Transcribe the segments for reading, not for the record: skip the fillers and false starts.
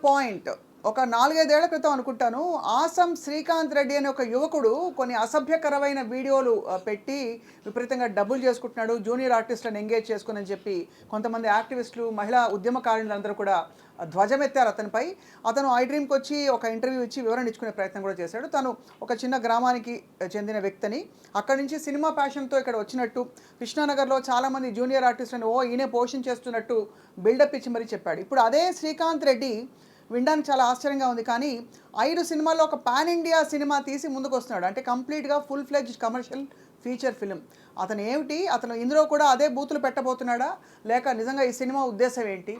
Point. ఒక 4-5 ఏళ్ల క్రితం అనుకుంటాను, ఆసం శ్రీకాంత్ రెడ్డి అనే ఒక యువకుడు కొన్ని అసభ్యకరమైన వీడియోలు పెట్టి విపరీతంగా డబ్బులు చేసుకుంటున్నాడు, జూనియర్ ఆర్టిస్టులను ఎంగేజ్ చేసుకుని చెప్పి కొంతమంది యాక్టివిస్టులు, మహిళా ఉద్యమకారులందరూ కూడా ధ్వజమెత్తారు అతనిపై. అతను ఐ డ్రీమ్కి వచ్చి ఒక ఇంటర్వ్యూ ఇచ్చి వివరణ ఇచ్చుకునే ప్రయత్నం కూడా చేశాడు. తను ఒక చిన్న గ్రామానికి చెందిన వ్యక్తిని, అక్కడి నుంచి సినిమా ప్యాషన్తో ఇక్కడ వచ్చినట్టు, కృష్ణానగర్లో చాలామంది జూనియర్ ఆర్టిస్టులను ఈయనే పోషించేస్తున్నట్టు బిల్డప్ ఇచ్చి మరీ చెప్పాడు. ఇప్పుడు అదే శ్రీకాంత్ రెడ్డి వినడానికి చాలా ఆశ్చర్యంగా ఉంది, కానీ 5 సినిమాల్లో ఒక పాన్ ఇండియా సినిమా తీసి ముందుకు వస్తున్నాడు. అంటే కంప్లీట్గా full fledged commercial feature film. అతను ఏమిటి, అతను ఇందులో కూడా అదే బూతులు పెట్టబోతున్నాడా, లేక నిజంగా ఈ సినిమా ఉద్దేశం ఏంటి?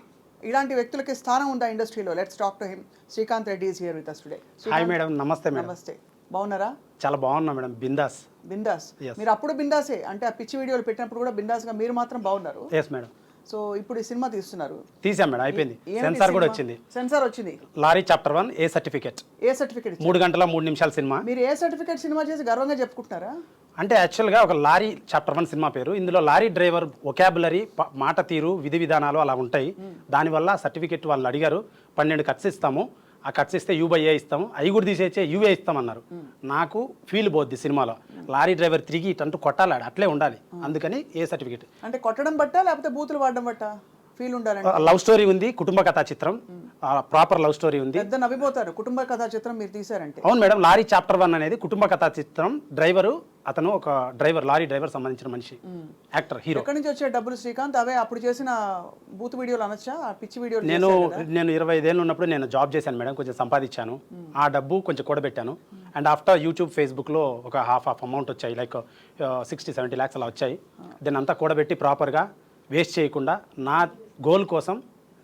ఇలాంటి వ్యక్తులకి స్థానం ఉందా ఇండస్ట్రీలో? Let's talk to him. Srikanth Reddy is here with us today. Hi madam, నమస్తే మేడం. నమస్తే, బాగున్నారా? చాలా బాగున్నా మేడం. బిందాస్. మీరు అప్పుడు బిందాసే, అంటే ఆ పిచ్చి వీడియోలు పెట్టినప్పుడు కూడా బిందాస్గా, మీరు మాత్రం బాగున్నారు. Yes madam. సో ఇప్పుడు ఈ సినిమా తీస్తున్నారు. తీసాం మేడం, అయిపోయింది. సెన్సార్ కూడా వచ్చింది. సెన్సార్ వచ్చింది. లారీ చాప్టర్ 1 ఏ సర్టిఫికేట్. 3 గంటల 3 నిమిషాల సినిమా. మీరు ఏ సర్టిఫికేట్ సినిమా చేసి గర్వంగా చెప్పుకుంటున్నారా? అంటే యాక్చువల్గా ఒక లారీ చాప్టర్ 1 సినిమా పేరు. ఇందులో లారీ డ్రైవర్ వొకాబులరీ, మాట తీరు, విధి విధానాలు అలా ఉంటాయి. దానివల్ల సర్టిఫికేట్ వాళ్ళు అడిగారు. 12 కట్స్ ఇస్తాము, ఆ కట్స్ ఇస్తే U/A ఇస్తాము, అవి కూడా తీసేచ్చే UA ఇస్తామన్నారు. నాకు ఫీల్ పోద్ది సినిమాలో, లారీ డ్రైవర్ తిరిగి ఇటంటూ కొట్టాలి, అట్లే ఉండాలి. అందుకని ఏ సర్టిఫికేట్. అంటే కొట్టడం బట్టా లేకపోతే బూతులు వాడడం బట్టా? ఫీల్ ఉండాలంటే లవ్ స్టోరీ ఉంది, కుటుంబ కథా చిత్రం, ప్రాపర్ లవ్ స్టోరీ ఉంది. పెద్ద నవ్విపోతారు కుటుంబ కథా చిత్రం మీరు తీసారంటే. అవును మేడం, లారీ చాప్టర్ 1 అనేది కుటుంబ కథా చిత్రం. డ్రైవరు అతను ఒక డ్రైవర్, లారీ డ్రైవర్ సంబంధించిన మనిషి, యాక్టర్, హీరో. ఎక్కడి నుంచి వచ్చే డబ్బులు శ్రీకాంత్? అవే అప్పుడు చేసిన బూత్ వీడియోలు అనొచ్చా, పిచ్చి వీడియోలు? నేను 25 ఏళ్ళు ఉన్నప్పుడు నేను జాబ్ చేశాను మేడం, కొంచెం సంపాదించాను. ఆ డబ్బు కొంచెం కూడబెట్టాను. అండ్ ఆఫ్టర్ యూట్యూబ్, ఫేస్బుక్లో ఒక హాఫ్ అమౌంట్ వచ్చాయి, లైక్ 60-70 lakhs అలా వచ్చాయి. దీన్ని అంతా కూడబెట్టి ప్రాపర్గా వేస్ట్ చేయకుండా నా గోల్ కోసం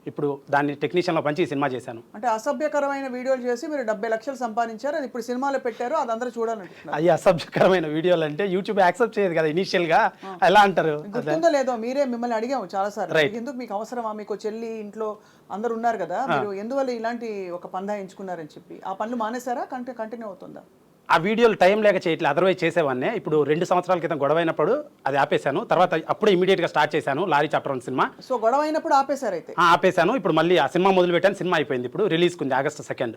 ఇప్పుడు దాన్ని టెక్నీషియన్లో పంచి ఈ సినిమా చేశాను. అంటే అసభ్యకరమైన వీడియోలు చేసి మీరు 70 లక్షలు సంపాదించారు, అది ఇప్పుడు సినిమాలో పెట్టారు, అది అందరూ చూడాలంటున్నారు. అవి అసభ్యకరమైన వీడియోలు అంటే యూట్యూబ్ యాక్సెప్ట్ చేయదు కదా ఇనీషియల్గా, ఎలా అంటారు? గుర్తుందో లేదో, మీరే మిమ్మల్ని అడిగాము చాలాసార్లు, ఎందుకు మీకు అవసరమా, మీకు చెల్లి ఇంట్లో అందరు ఉన్నారు కదా, మీరు ఎందువల్ల ఇలాంటి ఒక పందా ఎంచుకున్నారని చెప్పి. ఆ పనులు మానేశారా, కంటిన్యూ అవుతుందా? ఆ వీడియోలు టైం లేక చేయట్లేదు, అదర్వైజ్ చేసేవాడిని. ఇప్పుడు 2 సంవత్సరాల క్రితం గొడవ అయినప్పుడు అది ఆపేశాను. తర్వాత అప్పుడే ఇమీడియట్గా స్టార్ట్ చేశాను లారీ చాప్టర్ 1 సినిమా. సో గొడవ అయినప్పుడు ఆపేశారు అయితే? ఆపేశాను. ఇప్పుడు మళ్ళీ ఆ సినిమా మొదలు పెట్టాను, సినిమా అయిపోయింది, ఇప్పుడు రిలీజ్ కుంది August 2nd.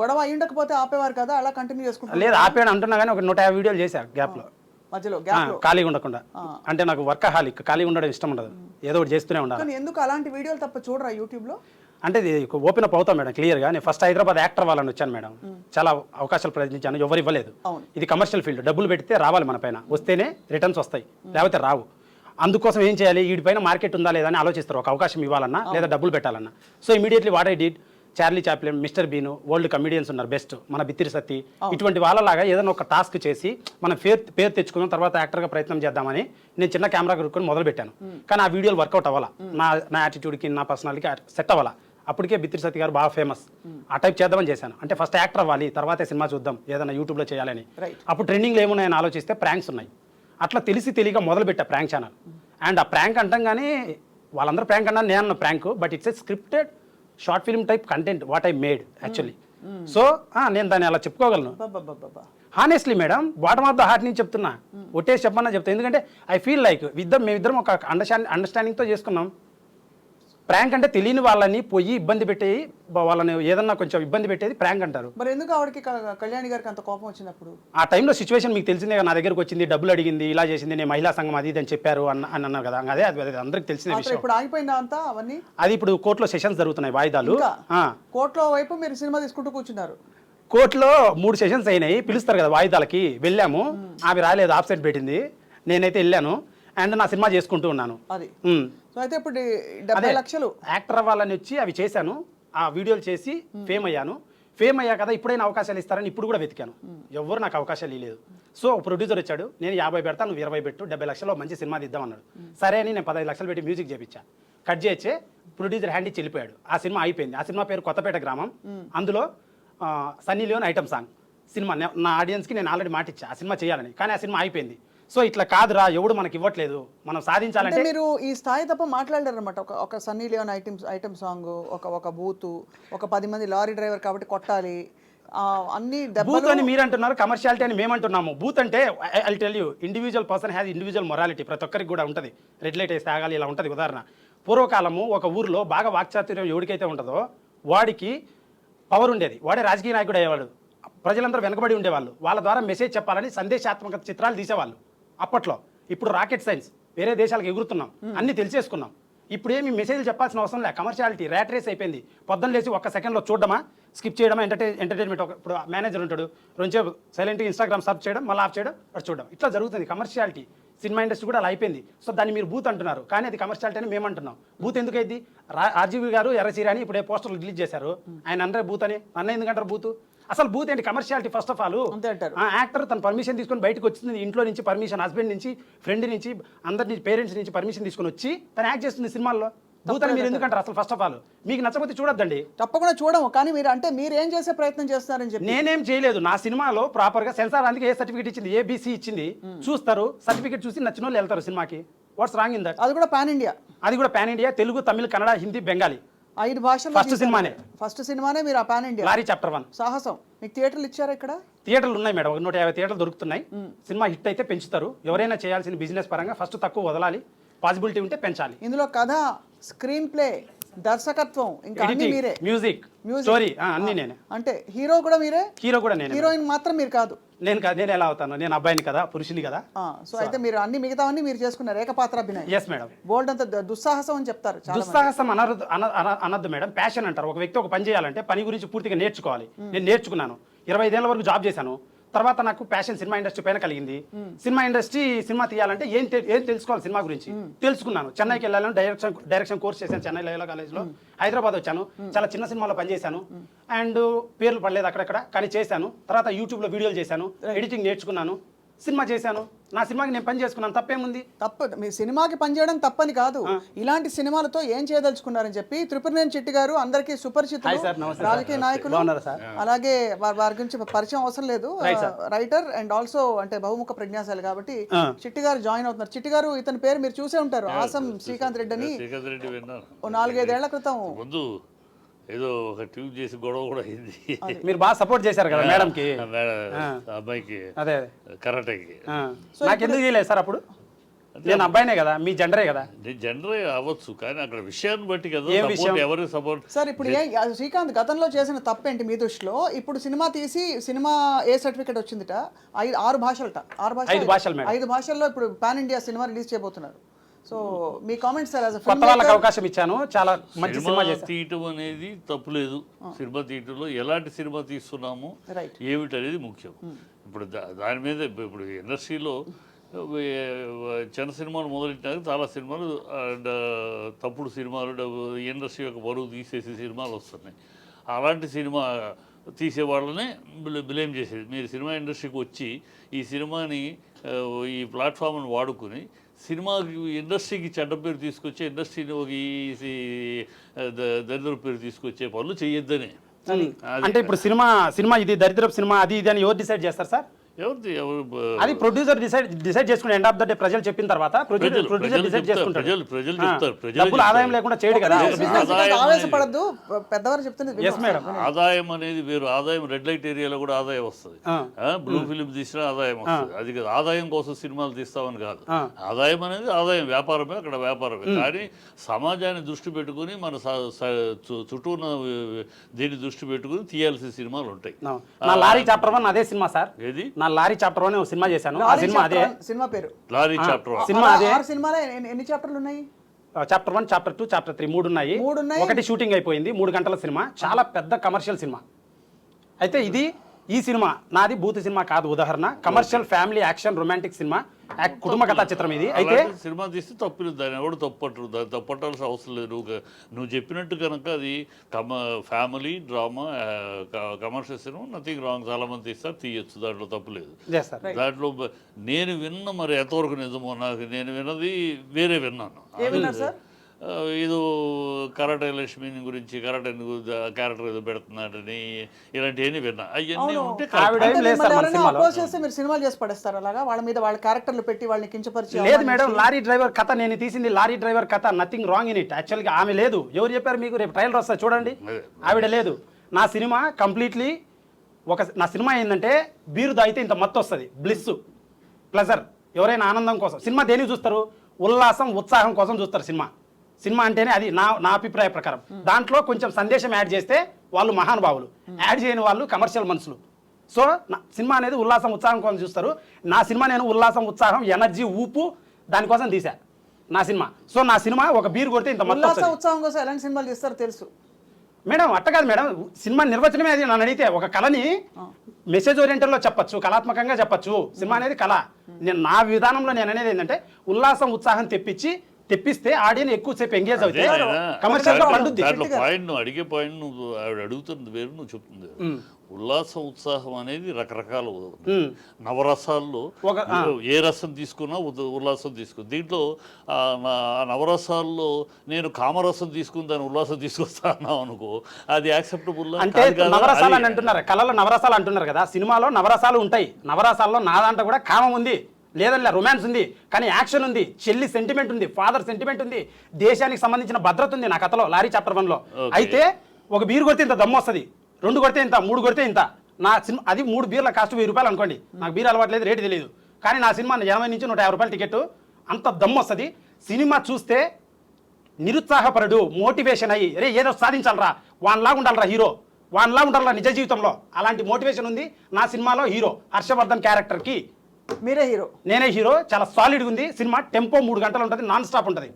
గొడవ అయ్యుండకపోతే ఆపేవారు కదా, అలా కంటిన్యూ చేసుకుంటారు? లేదు, ఆపేయడం అంటున్నా కానీ ఒక 150 వీడియోలు చేశాను గ్యాప్లో, మధ్యలో ఖాళీగా ఉండకుండా. అంటే నాకు వర్కహాలిక్, ఖాళీగా ఉండడం ఇష్టం ఉండదు, ఏదో ఒకటి చేస్తూనే ఉండాలి. కానీ ఎందుకు అలాంటి వీడియోలు తప్ప చూడరా యూట్యూబ్లో? అంటే ఇది ఓపెన్ అప్ అవుతాం మేడం క్లియర్గా. నేను ఫస్ట్ హైదరాబాద్ యాక్టర్ వాళ్ళని వచ్చాను మేడం, చాలా అవకాశాలు ప్రయత్నించాను, ఎవరు ఇవ్వలేదు. ఇది కమర్షియల్ ఫీల్డ్, డబ్బులు పెడితే రావాలి మన పైన, వస్తేనే రిటర్న్స్ వస్తాయి, లేకపోతే రావు. అందుకోసం ఏం చేయాలి, వీడిపైన మార్కెట్ ఉందా లేదా అని ఆలోచిస్తారు, ఒక అవకాశం ఇవ్వాలన్నా లేదా డబ్బులు పెట్టాలన్నా. So immediately what I did, Charlie Chaplin, mister Bean, world comedians ఉన్నారు బెస్ట్, మన బిత్తిరి సత్తి, ఇటువంటి వాళ్ళలాగా ఏదైనా ఒక టాస్క్ చేసి మనం పేరు తెచ్చుకున్నాం, తర్వాత యాక్టర్గా ప్రయత్నం చేద్దామని నేను చిన్న కెమెరా కొనుక్కొని మొదలు పెట్టాను. కానీ ఆ వీడియోలు వర్కౌట్ అవ్వాలా, నా యాటిట్యూడ్కి, నా పర్సనాలిటీకి సెట్ అవ్వాలా. అప్పటికే బిత్తిరి సత్తి గారు బాగా ఫేమస్, ఆ టైప్ చేద్దామని చేశాను. అంటే ఫస్ట్ యాక్టర్ అవ్వాలి, తర్వాతే సినిమా చూద్దాం, ఏదైనా యూట్యూబ్లో చేయాలని. అప్పుడు ట్రెండింగ్లో ఏమున్నాయని ఆలోచిస్తే ప్రాంక్స్ ఉన్నాయి. అట్లా తెలియక మొదలుపెట్టా ప్రాంక్ ఛానల్. అండ్ ఆ ప్రాంక్ అంటంగానే వాళ్ళందరూ ప్రాంక్ అన్నా, నేను prank, but it's a scripted short film type content what I made actually. So నేను దాన్ని అలా చెప్పుకోగలను honestly madam, bottom of the heart నుంచి చెప్తున్నా, ఒట్టేసి చెప్పమన్నా చెప్తాను. ఎందుకంటే ఐ ఫీల్ లైక్ మేమిద్దరం ఒక అండర్స్టాండింగ్తో చేసుకున్నాం. ప్రాంక్ అంటే తెలియని వాళ్ళని పోయి ఇబ్బంది పెట్టేది, వాళ్ళని ఏదన్నా కొంచెం ఇబ్బంది పెట్టేది ప్రాంక్ అంటారు. మరి ఎందుకు ఆవిడకి, కళ్యాణి గారికి అంత కోపం వచ్చినప్పుడు? ఆ టైంలో సిచ్యువేషన్ మీకు తెలిసిందే, నా దగ్గరకు వచ్చింది, డబ్బులు అడిగింది, ఇలా చేసింది, నేను మహిళా సంఘం అది ఇది అని చెప్పారు అని అన్నారు కదా. అదే అది అందరికి తెలిసిన విషయం. ఇప్పుడు ఆగిపోయిందా అంతా అవన్నీ? అది ఇప్పుడు కోర్టులో సెషన్స్ జరుగుతున్నాయి, వాయిదాలు. కోర్టులో వైపు మీరు సినిమా తీసుకుంటూ కూర్చున్నారు. కోర్టులో 3 సెషన్స్ అయినాయి, పిలుస్తారు కదా వాయిదాలకి, వెళ్ళాము. ఆమె రాలేదు, ఆబ్సెంట్ పెట్టింది, నేనైతే వెళ్ళాను. అండ్ నా సినిమా చేసుకుంటూ ఉన్నాను. అది సో అయితే ఇప్పుడు 70 లక్షలు యాక్టర్ అవ్వాలని వచ్చి అవి చేశాను, ఆ వీడియోలు చేసి ఫేమ్ అయ్యాను. ఫేమ్ అయ్యా కదా, ఇప్పుడైనా అవకాశాలు ఇస్తారని ఇప్పుడు కూడా వెతికాను, ఎవరు నాకు అవకాశాలు ఇవ్వలేదు. సో ప్రొడ్యూసర్ వచ్చాడు, నేను 50 పెడతా, నువ్వు 20 పెట్టు, 70 లక్షలు మంచి సినిమా తీద్దాం అన్నాడు. సరే అని నేను 15 లక్షలు పెట్టి మ్యూజిక్ చేయించా. కట్ చేయొచ్చే, ప్రొడ్యూసర్ హ్యాండ్ ఇచ్చి వెళ్ళిపోయాడు. ఆ సినిమా అయిపోయింది. ఆ సినిమా పేరు కొత్తపేట గ్రామం. అందులో సన్నీ లియోన్ ఐటమ్ సాంగ్ సినిమా. నా ఆడియన్స్కి నేను ఆల్రెడీ మాట ఇచ్చా ఆ సినిమా చేయాలని, కానీ ఆ సినిమా అయిపోయింది. సో ఇట్లా కాదురా, ఎవడు మనకి ఇవ్వట్లేదు, మనం సాధించాలంటే. మీరు ఈ స్థాయి తప్ప మాట్లాడారు అనమాట. ఒక సన్నీ లియోన్ ఐటమ్ సాంగ్, ఒక బూతు, ఒక 10 మంది లారీ డ్రైవర్ కాబట్టి కొట్టాలి, అన్ని బూత్ అని మీరు అంటున్నారు, కమర్షియాలిటీ అని మేము అంటున్నాము. బూత్ అంటే I tell you, individual person has individual morality, ప్రతి ఒక్కరికి కూడా ఉంటుంది. రెడ్ లైట్ వేసి తాగాలి, ఇలా ఉంటుంది. ఉదాహరణ, పూర్వకాలము ఒక ఊరిలో బాగా వాక్చాతుర్యం ఎవరికైతే ఉంటుందో వాడికి పవర్ ఉండేది, వాడే రాజకీయ నాయకుడు అయ్యేవాడు, ప్రజలందరూ వెనకబడి ఉండేవాళ్ళు, వాళ్ళ ద్వారా మెసేజ్ చెప్పాలని సందేశాత్మక చిత్రాలు తీసేవాళ్ళు అప్పట్లో. ఇప్పుడు రాకెట్ సైన్స్, వేరే దేశాలకు ఎగురుతున్నాం, అన్ని తెలిసేసుకున్నాం. ఇప్పుడు ఏమి మెసేజ్లు చెప్పాల్సిన అవసరం లేదు, కమర్షియాలిటీ ర్యాట్ రేస్ అయిపోయింది. పొద్దున్న లేచి ఒక్క సెకండ్లో చూడడమా, స్కిప్ చేయడమా, ఎంటర్టైన్మెంట్. ఇప్పుడు మేనేజర్ ఉంటాడు, రెండుసేపు సైలెంట్గా ఇన్స్టాగ్రామ్ సర్చ్ చేయడం, మళ్ళీ ఆఫ్ చేయడం, అటు చూడడం, ఇట్లా జరుగుతుంది కమర్షియాలిటీ. సినిమా ఇండస్ట్రీ కూడా అలా అయిపోయింది. సో దాన్ని మీరు బూత్ అంటున్నారు, కానీ అది కమర్షియాలిటీ అని మేము అంటున్నాం. బూత్ ఎందుకు అయింది? రాజీవ్ గారు ఎర్రచీర అని ఇప్పుడే పోస్టర్లు రిలీజ్ చేశారు, ఆయన అందరే బూత్ అని. అన్న ఎందుకంటారు బూత్? అసలు బూత్ ఏంటి? Commerciality first of all. Actor తన పర్మిషన్ తీసుకొని బయటకు వచ్చింది, ఇంట్లో నుంచి పర్మిషన్, హస్బెండ్ నుంచి, ఫ్రెండ్ నుంచి, అందరి పేరెంట్స్ నుంచి పర్మిషన్ తీసుకొని వచ్చి తను యాక్ట్ చేస్తుంది సినిమాల్లో. బూత్ అని మీరు ఎందుకంటారు అసలు? ఫస్ట్ ఆఫ్ ఆల్ మీకు నచ్చకపోతే చూడొద్దండి. తప్పకుండా చూడము, కానీ మీరు ఏం చేసే ప్రయత్నం చేస్తున్నారని చెప్పి. నేనేం చేయలేదు, నా సినిమాలో ప్రాపర్గా సెన్సార్ అందుకే ఏ సర్టిఫికేట్ ఇచ్చింది, ఏబీసీ ఇచ్చింది. చూస్తారు, సర్టిఫికేట్ చూసి నచ్చిన వాళ్ళు వెళ్తారు సినిమాకి. Watts wrong in that? అది కూడా పాన్ ఇండియా. అది కూడా పాన్ ఇండియా, తెలుగు, తమిళ, కన్నడ, హిందీ, బెంగాలీ, 5 భాషలు. ఫస్ట్ సినిమానే మీరు ఆ పాన్ ఇండియా. లారీ చాప్టర్ 1 సాహసం. మీకు థియేటర్లు ఇచ్చారా ఇక్కడ? థియేటర్లు ఉన్నాయి మేడం, 150 థియేటర్లు దొరుకుతున్నాయి. సినిమా హిట్ అయితే పెంచుతారు. ఎవరైనా చేయాల్సిన బిజినెస్ పరంగా ఫస్ట్ తక్కువ వదలాలి, పాసిబిలిటీ ఉంటే పెంచాలి. ఇందులో కథ, స్క్రీన్ ప్లే, దర్శకత్వం, ఇంకా అన్ని మీరే. మ్యూజిక్, స్టోరీ అన్ని నేనే. అంటే హీరో కూడా మీరే? హీరో కూడా నేనే. హీరోయిన్ మాత్రం మీరు కాదు? నేను ఎలా అవుతాను? నేను అబ్బాయిని కదా, పురుషుని కదా. సో అయితే మీరు అన్ని మిగతావన్నీ మీరు చేసుకున్నారు, ఏకపాత్రాభినయం. Yes madam. బోల్డ్ అంత దుస్సాహసం అని చెప్తారు. దుస్సాహసం అనద్దు మేడం, ప్యాషన్ అంటారు. ఒక వ్యక్తి ఒక పని చేయాలంటే పని గురించి పూర్తిగా నేర్చుకోవాలి. నేను నేర్చుకున్నాను, 25 ఏళ్ల వరకు జాబ్ చేశాను. తర్వాత నాకు ప్యాషన్ సినిమా ఇండస్ట్రీ పైన కలిగింది. సినిమా ఇండస్ట్రీ, సినిమా తీయాలంటే ఏం తెలుసుకోవాలి సినిమా గురించి తెలుసుకున్నాను. చెన్నైకి వెళ్ళాను, డైరెక్షన్ కోర్స్ చేశాను చెన్నై లయోలా కాలేజ్లో. హైదరాబాద్ వచ్చాను, చాలా చిన్న సినిమాలో పనిచేశాను. అండ్ పేర్లు పడలేదు అక్కడక్కడ, కానీ చేశాను. తర్వాత యూట్యూబ్లో వీడియోలు చేశాను, ఎడిటింగ్ నేర్చుకున్నాను, సినిమా చేశాను. నా సినిమాకి నేను పని చేసుకున్నాను, తప్పేముంది? తప్పదు, మీ సినిమాకి పనిచేయడం తప్పని కాదు. ఇలాంటి సినిమాలతో ఏం చేయదలుచుకున్నారని చెప్పి త్రిపురనేని చిట్టి గారు అందరికీ సుపరిచితులు, రాజకీయ నాయకులు, అలాగే వారి గురించి పరిచయం అవసరం లేదు, రైటర్ అండ్ ఆల్సో అంటే బహుముఖ ప్రజ్ఞాశాలి కాబట్టి చిట్టి గారు జాయిన్ అవుతున్నారు. చిట్టి గారు, ఇతని పేరు మీరు చూసే ఉంటారు, ఆసం శ్రీకాంత్ రెడ్డి అని. 4-5 ఏళ్ల క్రితం ఏదో ఒక ట్యూబ్ చేసి గొడవ కూడా అయింది. మీరు బాగా సపోర్ట్ చేశారు కదా మేడం కి, అబ్బాయికి, అదే కరాటేకి. నాకు ఎందుకు చేయలేదు సార్ అప్పుడు? నేను అబ్బాయినే కదా, మీ జెండరే కదా. జెండరే అవ్వచ్చు, కానీ అక్కడ విషయాన్ని బట్టి కదా ఎవరు సపోర్ట్. సార్ ఇప్పుడు శ్రీకాంత్ గతంలో చేసిన తప్పేంటి మీ దృష్టిలో? ఇప్పుడు సినిమా తీసి, సినిమా ఏ సర్టిఫికేట్ వచ్చిందిట? 6 భాషలట. 5 భాషల్లో ఇప్పుడు పాన్ ఇండియా సినిమా రిలీజ్ చేయబోతున్నారు. సో మీ కామెంట్స్ సార్? కొత్త వాళ్ళకి అవకాశం ఇచ్చాను, చాలా మంచి సినిమా తీయటం అనేది తప్పులేదు. సినిమా తీయటంలో ఎలాంటి సినిమా తీస్తున్నాము ఏమిటనేది ముఖ్యం. ఇప్పుడు దాని మీద ఇప్పుడు ఇండస్ట్రీలో చిన్న సినిమాలు మొదలెట్టినాక చాలా సినిమాలు అండ్ తప్పుడు సినిమాలు, ఇండస్ట్రీ యొక్క బరువు తీసేసే సినిమాలు వస్తున్నాయి. అలాంటి సినిమా తీసే వాళ్ళనే బ్లేమ్ చేసేది. మీరు సినిమా ఇండస్ట్రీకి వచ్చి ఈ సినిమాని, ఈ ప్లాట్ఫామ్ని వాడుకుని సినిమాకి, ఇండస్ట్రీకి చెడ్డ పేరు తీసుకొచ్చే, ఇండస్ట్రీని ఒక దరిద్ర పేరు తీసుకొచ్చే పనులు చేయొద్దని. అంటే ఇప్పుడు సినిమా ఇది దరిద్రపు సినిమా, అది ఇది అని ఎవరు డిసైడ్ చేస్తారు సార్? అది ప్రొడ్యూసర్ డిసైడ్ చేసుకుని ఎండ్ ఆఫ్ ద డే ప్రజలు చెప్పిన తర్వాత ప్రొడ్యూసర్ డిసైడ్ చేసుకుంటారు. డబ్బులు ఆదాయం లేకుండా చేయడు కదా. ఆవేశపడద్దు, పెద్దవారు చెప్తున్నారు. ఆదాయం అనేది వేరు. ఆదాయం రెడ్ లైట్ ఏరియాలో కూడా ఆదాయం వస్తుంది, బ్లూ ఫిలిం తీసినా ఆదాయం వస్తుంది. అది కాదు ఆదాయం కోసం సినిమాలు తీస్తామని కాదు. ఆదాయం అనేది ఆదాయం, వ్యాపారమే, అక్కడ వ్యాపారమే. కానీ సమాజాన్ని దృష్టి పెట్టుకుని, మన చుట్టూ ఉన్న దీన్ని దృష్టి పెట్టుకుని తీయాల్సిన సినిమాలు ఉంటాయి. నా లారీ చాప్టర్ 1 అదే సినిమా సార్. ఏది? లారీ చాప్టర్ 1 సినిమా చేశాను. ఆ సినిమా అదే సినిమా పేరు, లారీ చాప్టర్ 1. సినిమా అదే. సినిమాలో ఎన్ని చాప్టర్లు ఉన్నాయి? చాప్టర్ 1, చాప్టర్ 2, చాప్టర్ 3 3 ఉన్నాయి. ఒకటి షూటింగ్ అయిపోయింది, 3 గంటల సినిమా, చాలా పెద్ద కమర్షియల్ సినిమా. అయితే ఈ సినిమా నాది బూత్ సినిమా కాదు, ఉదాహరణ commercial family action romantic cinema, కుటుంబ కథా చిత్రం ఇది. అయితే సినిమా తీస్తే తప్పులేదు, దాన్ని ఎవడు తప్పట్టరు, దాన్ని తప్పట్టాల్సిన అవసరం లేదు. నువ్వు చెప్పినట్టు కనుక అది family drama commercial cinema, nothing wrong. చాలా మంది తీస్తారు, తీయొచ్చు, దాంట్లో తప్పులేదు. దాంట్లో నేను విన్న, మరి ఎంతవరకు నిజమో నాకు, నేను విన్నది వేరే విన్నాను. ఏదో కరాటే లక్ష్మి గురించి, కరాటే క్యారెక్టర్ ఏదో పెడుతున్నాడని, ఇలాంటివన్నీ విన్నా. అవన్నీ ఉంటే మీరు సినిమాలు చేసి పడేస్తారు అలాగా, వాళ్ళ మీద వాళ్ళ క్యారెక్టర్లు పెట్టి వాళ్ళని కించపరిచి. లేదు మేడం, లారీ డ్రైవర్ కథ నేను తీసింది, లారీ డ్రైవర్ కథ, నథింగ్ రాంగ్ ఇన్ ఇట్. యాక్చువల్గా ఆమె లేదు. ఎవరు చెప్పారు మీకు? రేపు ట్రైలర్ వస్తుంది చూడండి, ఆవిడ లేదు. నా సినిమా కంప్లీట్లీ నా సినిమా ఏంటంటే బీరు దాగితే ఇంత మత్తు వస్తుంది, బ్లిస్, ప్లెజర్. ఎవరైనా ఆనందం కోసం సినిమా దేనికి చూస్తారు? ఉల్లాసం, ఉత్సాహం కోసం చూస్తారు సినిమా. సినిమా అంటేనే అది నా అభిప్రాయ ప్రకారం. దాంట్లో కొంచెం సందేశం యాడ్ చేస్తే వాళ్ళు మహానుభావులు, యాడ్ చేయని వాళ్ళు కమర్షియల్ మనుషులు. సో సినిమా అనేది ఉల్లాసం ఉత్సాహం కోసం చూస్తారు. నా సినిమా నేను ఉల్లాసం ఉత్సాహం ఎనర్జీ ఊపు దానికోసం తీసా నా సినిమా. సో నా సినిమా ఒక బీరు కొడితే ఇంత మొత్తం ఉల్లాస ఉత్సాహం కోసం ఎలాంటి సినిమాలు తీస్తారో తెలుసు మేడం. అట్ట కాదు మేడం, సినిమా నిర్వచనమే అది. నన్ను అడిగితే ఒక కళని మెసేజ్ ఓరియంటెడ్లో చెప్పచ్చు, కళాత్మకంగా చెప్పచ్చు. సినిమా అనేది కళ. నేను నా విధానంలో నేను అనేది ఏంటంటే ఉల్లాసం ఉత్సాహం తెప్పిస్తే ఆడియన్స్ ఎక్కువసేపు ఎంగేజ్ అవుతాయి, కమర్షియల్ గా పండుద్ది. దాంట్లో పాయింట్ నువ్వు అడిగే పాయింట్ నువ్వు ఆవిడ అడుగుతుంది వేరు, నువ్వు చెప్తుంది ఉల్లాసం ఉత్సాహం అనేది రకరకాల నవరసాల్లో ఏ రసం తీసుకున్నా ఉల్లాసం తీసుకుని దీంట్లో నవరసాల్లో నేను కామరసం తీసుకుని దాన్ని ఉల్లాసం తీసుకొస్తాను అనుకో, అది యాక్సెప్టబుల్ అంటే నవరసాలు అని అంటున్నారు, కళలో నవరసాలు అంటున్నారు కదా. సినిమాలో నవరసాలు ఉంటాయి. నవరసాల్లో నా దాంట్లో కూడా కామం ఉంది, లేదంటే రొమాన్స్ ఉంది, కానీ యాక్షన్ ఉంది, చెల్లి సెంటిమెంట్ ఉంది, ఫాదర్ సెంటిమెంట్ ఉంది, దేశానికి సంబంధించిన భద్రత ఉంది నా కథలో. లారీ చాప్టర్ 1లో అయితే ఒక బీరు కొడితే ఇంత దమ్ము వస్తుంది, 2 కొడితే ఇంత, 3 కొడితే ఇంత. నా సినిమా అది 3 బీర్ల కాస్ట్ 1000 రూపాయలు అనుకోండి. నాకు బీర్ అలవాట్లేదు, రేటు తెలియదు, కానీ నా సినిమా 80 నుంచి 150 రూపాయలు టికెట్, అంత దమ్ము వస్తుంది. సినిమా చూస్తే నిరుత్సాహపరుడు మోటివేషన్ అయ్యి రే ఏదో సాధించాలరా, వాన్లాగా ఉండాలరా హీరో, వాన్లాగా ఉండాలరా నిజ జీవితంలో, అలాంటి మోటివేషన్ ఉంది నా సినిమాలో. హీరో హర్షవర్ధన్ క్యారెక్టర్కి మీరే హీరో, నేనే హీరో. చాలా సాలిడ్గా ఉంది సినిమా. టెంపో 3 గంటలు ఉంటుంది, నాన్ స్టాప్ ఉంటుంది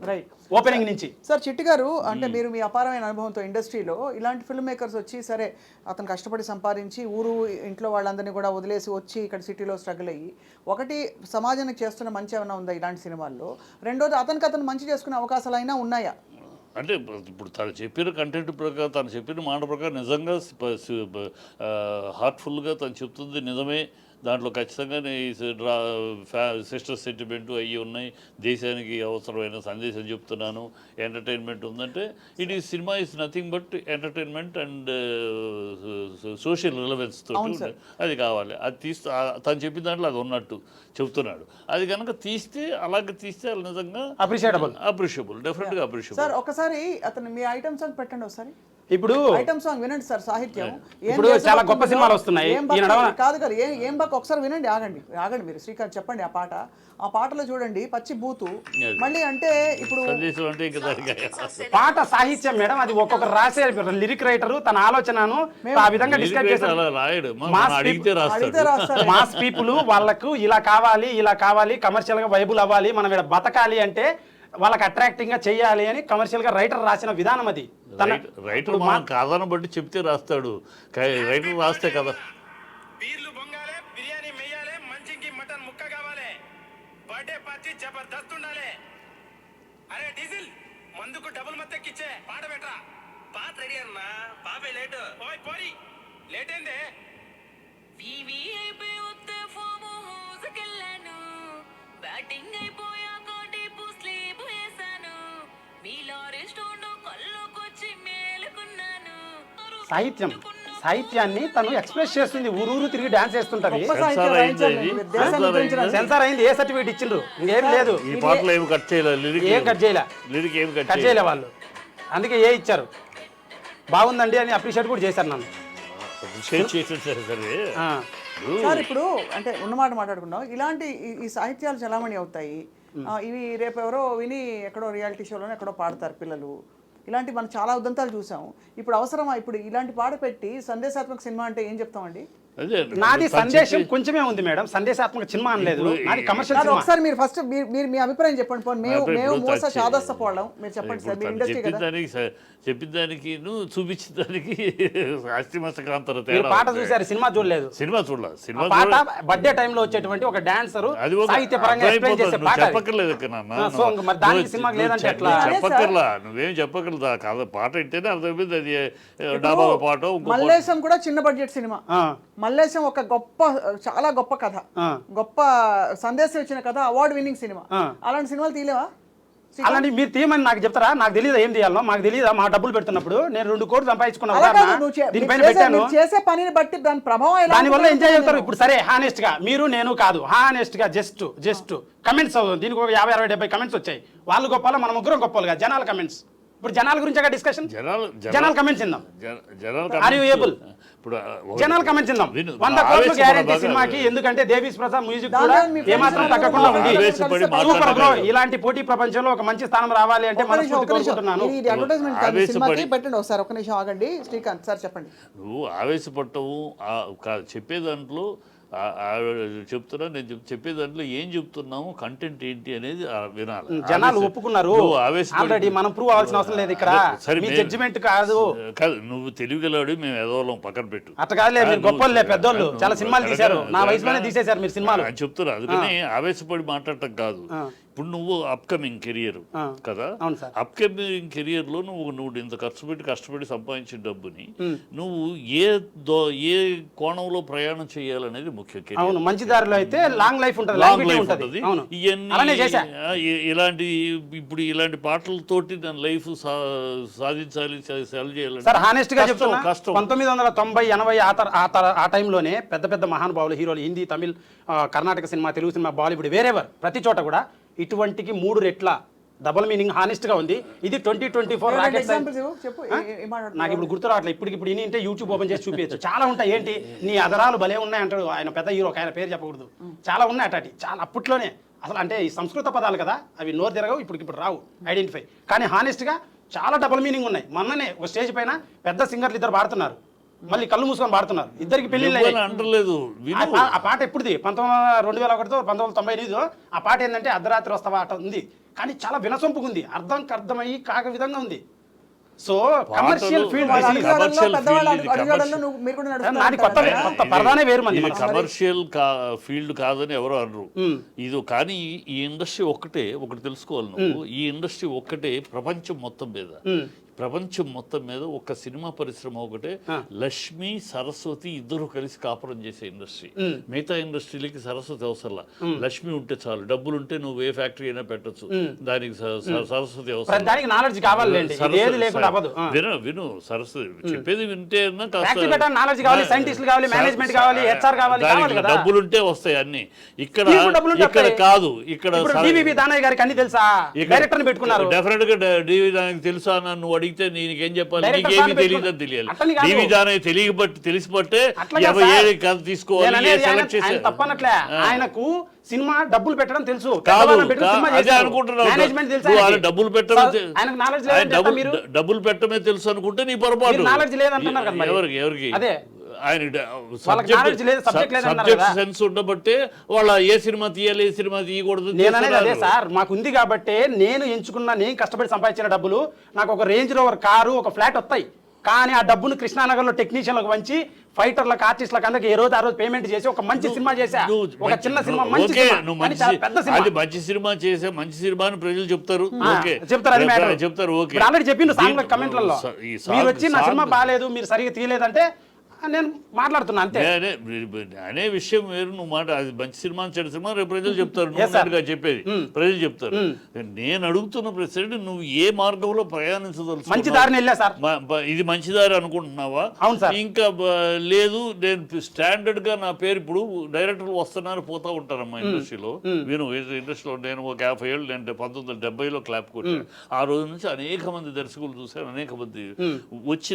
ఓపెనింగ్ నుంచి. సార్ చిట్టి గారు, అంటే మీరు మీ అపారమైన అనుభవంతో ఇండస్ట్రీలో ఇలాంటి ఫిల్మ్ మేకర్స్ వచ్చి సరే అతను కష్టపడి సంపాదించి ఊరు ఇంట్లో వాళ్ళందరినీ కూడా వదిలేసి వచ్చి ఇక్కడ సిటీలో స్ట్రగుల్ అయ్యి, ఒకటి సమాజానికి చేస్తున్న మంచి ఏమైనా ఉందా ఇలాంటి సినిమాల్లో, రెండోది అతను మంచి చేసుకునే అవకాశాలు అయినా ఉన్నాయా? అంటే ఇప్పుడు తను చెప్పిన కంటెంట్ ప్రకారం, తను చెప్పిన మాట ప్రకారం నిజంగా హార్ట్ఫుల్గా తను చెప్తుంది నిజమే. దాంట్లో ఖచ్చితంగా సిస్టర్ సెంటిమెంట్ అయ్యి ఉన్నాయి, దేశానికి అవసరమైన సందేశం చెప్తున్నాను, ఎంటర్టైన్మెంట్ ఉందంటే it is cinema is nothing but entertainment and social relevance తోటి అది కావాలి. అది తీస్తే తను చెప్పిన దాంట్లో అది ఉన్నట్టు చెప్తున్నాడు. అది కనుక తీస్తే అలాగే తీస్తే అది నిజంగా అప్రిషియబుల్, డెఫినెట్గా అప్రిషియబుల్. సార్ ఒకసారి అతను మీ ఐటమ్ సాంగ్ పెట్టండి ఒకసారి. ఇప్పుడు ఐటమ్ సాంగ్ వినండి సార్, సాహిత్యం ఇప్పుడు చాలా గొప్ప సినిమాలు వస్తున్నాయి. కాదు కదా ఏం బాక్ ఒకసారి వినండి, ఆగండి మీరు శ్రీకాంత్ చెప్పండి. ఆ పాటలో చూడండి పచ్చి బూతు, మళ్ళీ అంటే ఇప్పుడు పాట సాహిత్యం మేడం, అది ఒక్కొక్కరు రాసే లిరిక్ రైటర్ తన ఆలోచనను ఆ విధంగా డిస్కస్ చేస్తారు. మాస్ పీపుల్ వాళ్ళకు ఇలా కావాలి, కమర్షియల్ గా వైబుల్ అవ్వాలి, మనం ఇక్కడ బతకాలి అంటే వాళ్ళకి అట్రాక్టింగ్ గా చెయ్యాలి అని కమర్షియల్ గా రైటర్ రాసిన విధానం అది. రైటర్ మనం కాదని బట్టి చెప్తే రాస్తాడు, రైటర్ రాస్తే కదా. బీర్లు బొంగాలే, బిర్యానీ మెయ్యాలే, మంచికి మటన్ ముక్క కావాలి, బర్త్డే పార్టీ జబర్దస్త్ ఉండాలి. అరే డీజిల్ మందుకు డబుల్ మత్తెక్కిచ్చే పాట పెట్టరా. పాట రెడీ అన్నా, బాబే లేట్. ఓయ్ పోరి లేట్ ఏందే. వివిఐపి ఉత్తే ఫాము హౌస్కెళ్ళాను, బ్యాటింగ్ అయిపోయాక డీపు స్లీప్ వేసాను, మీలో రెస్టారెంట్ కళ్ళకొచ్చి మేలుకున్నాను. సాహిత్యాన్ని తను ఎక్స్ప్రెస్ చేస్తుంది, ఊరూరు తిరిగి డాన్స్ చేస్తుంటది. సెన్సార్ సెన్సార్ అయింది, ఏ సర్టిఫికేట్ ఇచ్చిండ్రు, ఇంకేం లేదు. ఈ పాటలో ఏమి కట్ చేయలే వాళ్ళు, అందుకే ఏ ఇచ్చారు. బాగుందండి అని అప్రిషియేట్ కూడా చేశారు నన్ను. సార్ ఇప్పుడు అంటే ఉన్నమాట మాట్లాడుకున్నాం, ఇలాంటి ఈ సాహిత్యాలు చలామణి అవుతాయి, ఇవి రేపు ఎవరో విని ఎక్కడో రియాలిటీ షోలోనే ఎక్కడో పాడతారు పిల్లలు. ఇలాంటి మనం చాలా ఉదంతాలు చూసాం. ఇప్పుడు అవసరమా ఇప్పుడు ఇలాంటి పాట పెట్టి సందేశాత్మక సినిమా అంటే ఏం చెప్తామండి? నాది సందేశం కొంచెమే ఉంది మేడం, సందేశాత్మక సినిమా అనలేదు, నాది కమర్షియల్ సినిమా. ఒకసారి మీరు ఫస్ట్ మీరు మీ అభిప్రాయం చెప్పండి. మేము మోస చాదస్తపోవడం మీరు చెప్పండి సార్, మీరు ఇండస్ట్రీ కదా. చెప్పిన దానికి నువ్వు చూపించిన దానికి అస్థిమస్తకాంతర పాట చూసారు, సినిమా చూడలేదు. సినిమా చూడలేదు. సినిమా పాట బర్త్డే టైంలో వచ్చేటువంటి ఒక డాన్సర్ సాహిత్యపరంగా ఎక్స్ప్లెయిన్ చేసే పాట. చెప్పక్కర్లేదు చెప్పక్కర్లా, నువ్వేం చెప్పక్కర్లేదు. కాదు పాట ఇంటేనే అర్థమైంది అది డాబా పాట. మల్లేశం కూడా చిన్న బడ్జెట్ సినిమా. మల్లేశం ఒక చాలా గొప్ప కథ, గొప్ప సందేశం ఇచ్చిన కథ, అవార్డు విన్నింగ్ సినిమా. అలాంటి సినిమాలు తీయలేవా? అలాంటి మీరు తీయమని నాకు చెప్తారా? నాకు తెలియదా ఏం తీయాలో? మాకు తెలియదా? మా డబ్బులు పెడుతున్నప్పుడు నేను 2 కోట్లు సంపాదించుకున్నాను, దీనిపైన పెట్టాను. చేసే పనిని బట్టి దాని ప్రభావం దానివల్ల ఎంజాయ్ చేస్తారు. ఇప్పుడు సరే హానెస్ట్ గా మీరు నేను కాదు, హానెస్ట్ గా జస్ట్ కమెంట్స్ దీనికి ఒక 50, 60, 70 కమెంట్స్ వచ్చాయి. వాళ్ళు గొప్పలు, మన ముగ్గురం గొప్పలుగా జనాల కమెంట్స్ ఇప్పుడు జనాల గురించి డిస్కషన్, జనాల కమెంట్స్ ఇందాం. Are you able? ఇప్పుడు జనాల కమెంట్స్ ఇందాం. 100 కోట్లు గ్యారెంటీ సినిమాకి, ఎందుకంటే దేవీస్ ప్రసాద్ మ్యూజిక్ కూడా ఏమాత్రం తగ్గకుండా ఉంది. Super bro. ఇలాంటి పోటీ ప్రపంచంలో ఒక మంచి స్థానం రావాలి అంటే మనస్ఫూర్తి కోరుకుంటున్నాను. ఇది అడ్వర్టైజ్మెంట్ కాదు, సినిమాకి పెట్టండి ఒకసారి. ఒక నిమిషం ఆగండి శ్రీకాంత్ సార్, చెప్పండి. నువ్వు ఆవేశపడటము చెప్పే దాంట్లో చెప్తున్నా, నేను చెప్పే దాంట్లో ఏం చెప్తున్నాము, కంటెంట్ ఏంటి అనేది వినాలి. జనాలు ఒప్పుకున్నారు ఆల్రెడీ, మనం ప్రూవ్ అవ్వాల్సిన అవసరం లేదు ఇక్కడ. మీ జడ్జిమెంట్ కాదు, నువ్వు తెలివిగలవాడు, మేము ఎదవలం పక్కన పెట్టు. అట్లా కాదులే, మీరు గొప్పలే, పెద్దోళ్ళు చాలా సినిమాలు తీశారు, నా వయసులోనే తీసేశారు మీరు సినిమాలు అని చెప్తున్నా. అందుకని ఆవేశపడి మాట్లాడటం కాదు. ఇప్పుడు నువ్వు అప్కమింగ్ కెరియర్ కదా, అప్కమింగ్ కెరియర్ లో నువ్వు ఇంత కష్టపడి సంపాదించిన డబ్బుని నువ్వు ఏ కోణంలో ప్రయాణం చేయాలనేది ముఖ్య. అవును, మంచి దారిలో అయితే లాంగ్ లైఫ్ ఉంటుంది, ఇవన్నీ ఇలాంటి ఇప్పుడు ఇలాంటి పాటలతోటి దాని లైఫ్ సాధించాలి, సెల్ చేయాలి. సార్ హానెస్ట్ గా చెప్తున్నా, 1990, 80 ఆ టైంలోనే పెద్ద పెద్ద మహానుభావులు, హీరోలు, Hindi, Tamil, Karnataka cinema, Telugu cinema, Bollywood, wherever ప్రతి చోట కూడా ఇటువంటికి 3 రెట్ల డబుల్ మీనింగ్ హానెస్ట్ గా ఉంది. ఇది 2024 రాకెట్ సైన్స్. నాకు ఇప్పుడు గుర్తు రావట్లేదు, ఇప్పుడు ఇని అంటే యూట్యూబ్ ఓపెన్ చేసి చూపించచ్చు. చాలా ఉంటాయి. ఏంటి నీ అదరాలు భలే ఉన్నాయి అంటాడు ఆయన, పెద్ద హీరో, ఆయన పేరు చెప్పకూడదు. చాలా ఉన్నాయి అటాటి, చాలా అప్పట్లోనే. అసలు అంటే ఈ సంస్కృత పదాలు కదా, అవి నోరు తిరగవు, ఇప్పుడు రావు ఐడెంటిఫై. కానీ హానెస్ట్ గా చాలా డబుల్ మీనింగ్ ఉన్నాయి. మొన్ననే ఒక స్టేజ్ పైన పెద్ద సింగర్లు 2 పాడుతున్నారు, మళ్ళీ కళ్ళు మూసుకొని పాడుతున్నారు, ఇద్దరికి పెళ్లిళ్ళు. ఆ పాట ఎప్పుడుది, 2001, 1998. ఆ పాట ఏంటంటే అర్ధరాత్రి వస్తావా ఆట ఉంది, కానీ చాలా వినసొంపుగా ఉంది, అర్థమయ్యి కాక విధంగా ఉంది. సో కమర్షియల్ ఫీల్డ్, కొత్త పరదానే వేరు మంది. కమర్షియల్ ఫీల్డ్ కాదని ఎవరు అనరు ఇది. కానీ ఈ ఇండస్ట్రీ ఒకటి తెలుసుకోవాలి నువ్వు. ఈ ఇండస్ట్రీ ఒక్కటే ప్రపంచం మొత్తం మీద ఒక సినిమా పరిశ్రమ ఒకటే. లక్ష్మి, సరస్వతి ఇద్దరు కలిసి కాపురం చేసే ఇండస్ట్రీ. మిగతా ఇండస్ట్రీలకి సరస్వతి అవసరంలా, లక్ష్మి ఉంటే చాలు. డబ్బులు ఉంటే నువ్వు ఏ ఫ్యాక్టరీ అయినా పెట్టచ్చు, దానికి సరస్వతి అవసరం. విను సరస్వతి చెప్పేది వింటే డబ్బులుంటే వస్తాయి అన్ని. ఇక్కడ కాదు, ఇక్కడ డెఫినెట్ గా డివి దానికి తెలుసా నువ్వు అడిగితే నీకేం చెప్పాలి, నీకేమి తెలియదని తెలియాలి. డివి దాని తెలిసిపట్టే తీసుకోవాలి. తప్పనట్లే, ఆయనకు సినిమా డబ్బులు పెట్టడం తెలుసు, డబ్బులు పెట్టడమే తెలుసు అనుకుంటే నీ పొరపాటు. ఎవరికి సబ్జెక్ట్ సెన్స్ ఉండబట్టే వాళ్ళ ఏ సినిమా తీయాలి, ఏ సినిమా తీయకూడదు. అదే సార్ మాకు ఉంది కాబట్టి నేను ఎంచుకున్న, నేను కష్టపడి సంపాదించిన డబ్బులు, నాకు ఒక రేంజ్ రోవర్ కారు, ఒక ఫ్లాట్ వస్తాయి. కానీ ఆ డబ్బును కృష్ణానగర్లో టెక్నీషియన్లకు వంచి ఫైటర్లకు, ఆర్టిస్టులకు అందరికి ఏ రోజు ఆ రోజు పేమెంట్ చేసి ఒక మంచి సినిమా చేశా. ఒక చిన్న సినిమా, మంచి సినిమా చేసా, మంచి సినిమా అని ప్రజలు చెప్తారు. చెప్తారు ఆల్రెడీ చెప్పిండు సాంగ్ కమెంట్లలో. మీరు వచ్చి నా సినిమా బాగాలేదు, మీరు సరిగ్గా తీయలేదంటే నేను మాట్లాడుతున్నా అంతే. అనే విషయం వేరు. నువ్వు మాట అది మంచి సినిమా, చెడు సినిమా రేపు ప్రజలు చెప్తారు, చెప్పేది ప్రజలు చెప్తారు. నేను అడుగుతున్న ప్రశ్న, నువ్వు ఏ మార్గంలో ప్రయాణించదలుచు, మంచి దారిని వెళ్ళా సార్, ఇది మంచి దారి అనుకుంటున్నావా? ఇంకా లేదు, నేను స్టాండర్డ్ గా నా పేరు, ఇప్పుడు డైరెక్టర్లు వస్తున్నారు పోతా ఉంటారమ్మా ఇండస్ట్రీలో. నేను ఇండస్ట్రీలో నేను ఒక 50 ఏళ్ళు, నేను 1970లో క్లాప్ కొట్టాను. ఆ రోజు నుంచి అనేక మంది దర్శకులు చూశాను, అనేక మంది వచ్చి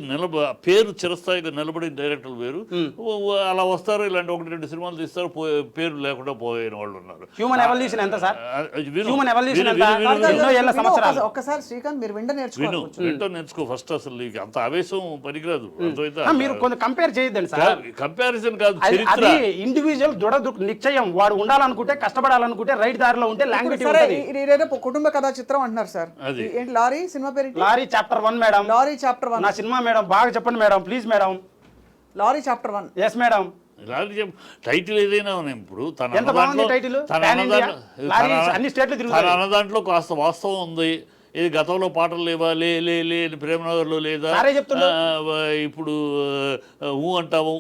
పేరు చిరస్థాయిగా నిలబడిన డైరెక్టర్ వేరు. అలా వస్తారు, ఇలాంటి 1-2 సినిమాలు తీస్తారు, పేరు లేకుండా పోయిన వాళ్ళు ఉన్నారు. హ్యూమన్ ఎవల్యూషన్ ఎంత సార్? హ్యూమన్ ఎవల్యూషన్ ఎంత? ఒక్కసారి శ్రీకాంత్ మీరు వింటూ నేర్చుకో ఫస్ట్. అసలు అంత ఆవేశం పనికిరాదు. మీరు కొంచెం కంపేర్ చేయొద్దండి సార్. కంపారిజన్ కాదు, అది ఇండివిజువల్ నిశ్చయం. వాడు ఉండాలనుకుంటే, కష్టపడాలనుకుంటే రైట్ దారిలో ఉంటే లాంగ్వేజ్. కుటుంబ కథా చిత్రం అంటున్నారు సార్. ఏంటి లారీ సినిమా పేరు? Lorry chapter 1 madam. Lorry chapter 1 నా సినిమా మేడం, బాగా చెప్పండి madam, please madam. Lorry chapter 1. Yes madam. Title ఏదైనా ఇప్పుడు తన అన్నదాంట్లో కాస్త వాస్తవం ఉంది. ఇది గతంలో పాటలు లేవా, ప్రేమనగర్లో లేదా, ఇప్పుడు ఊ అంటావు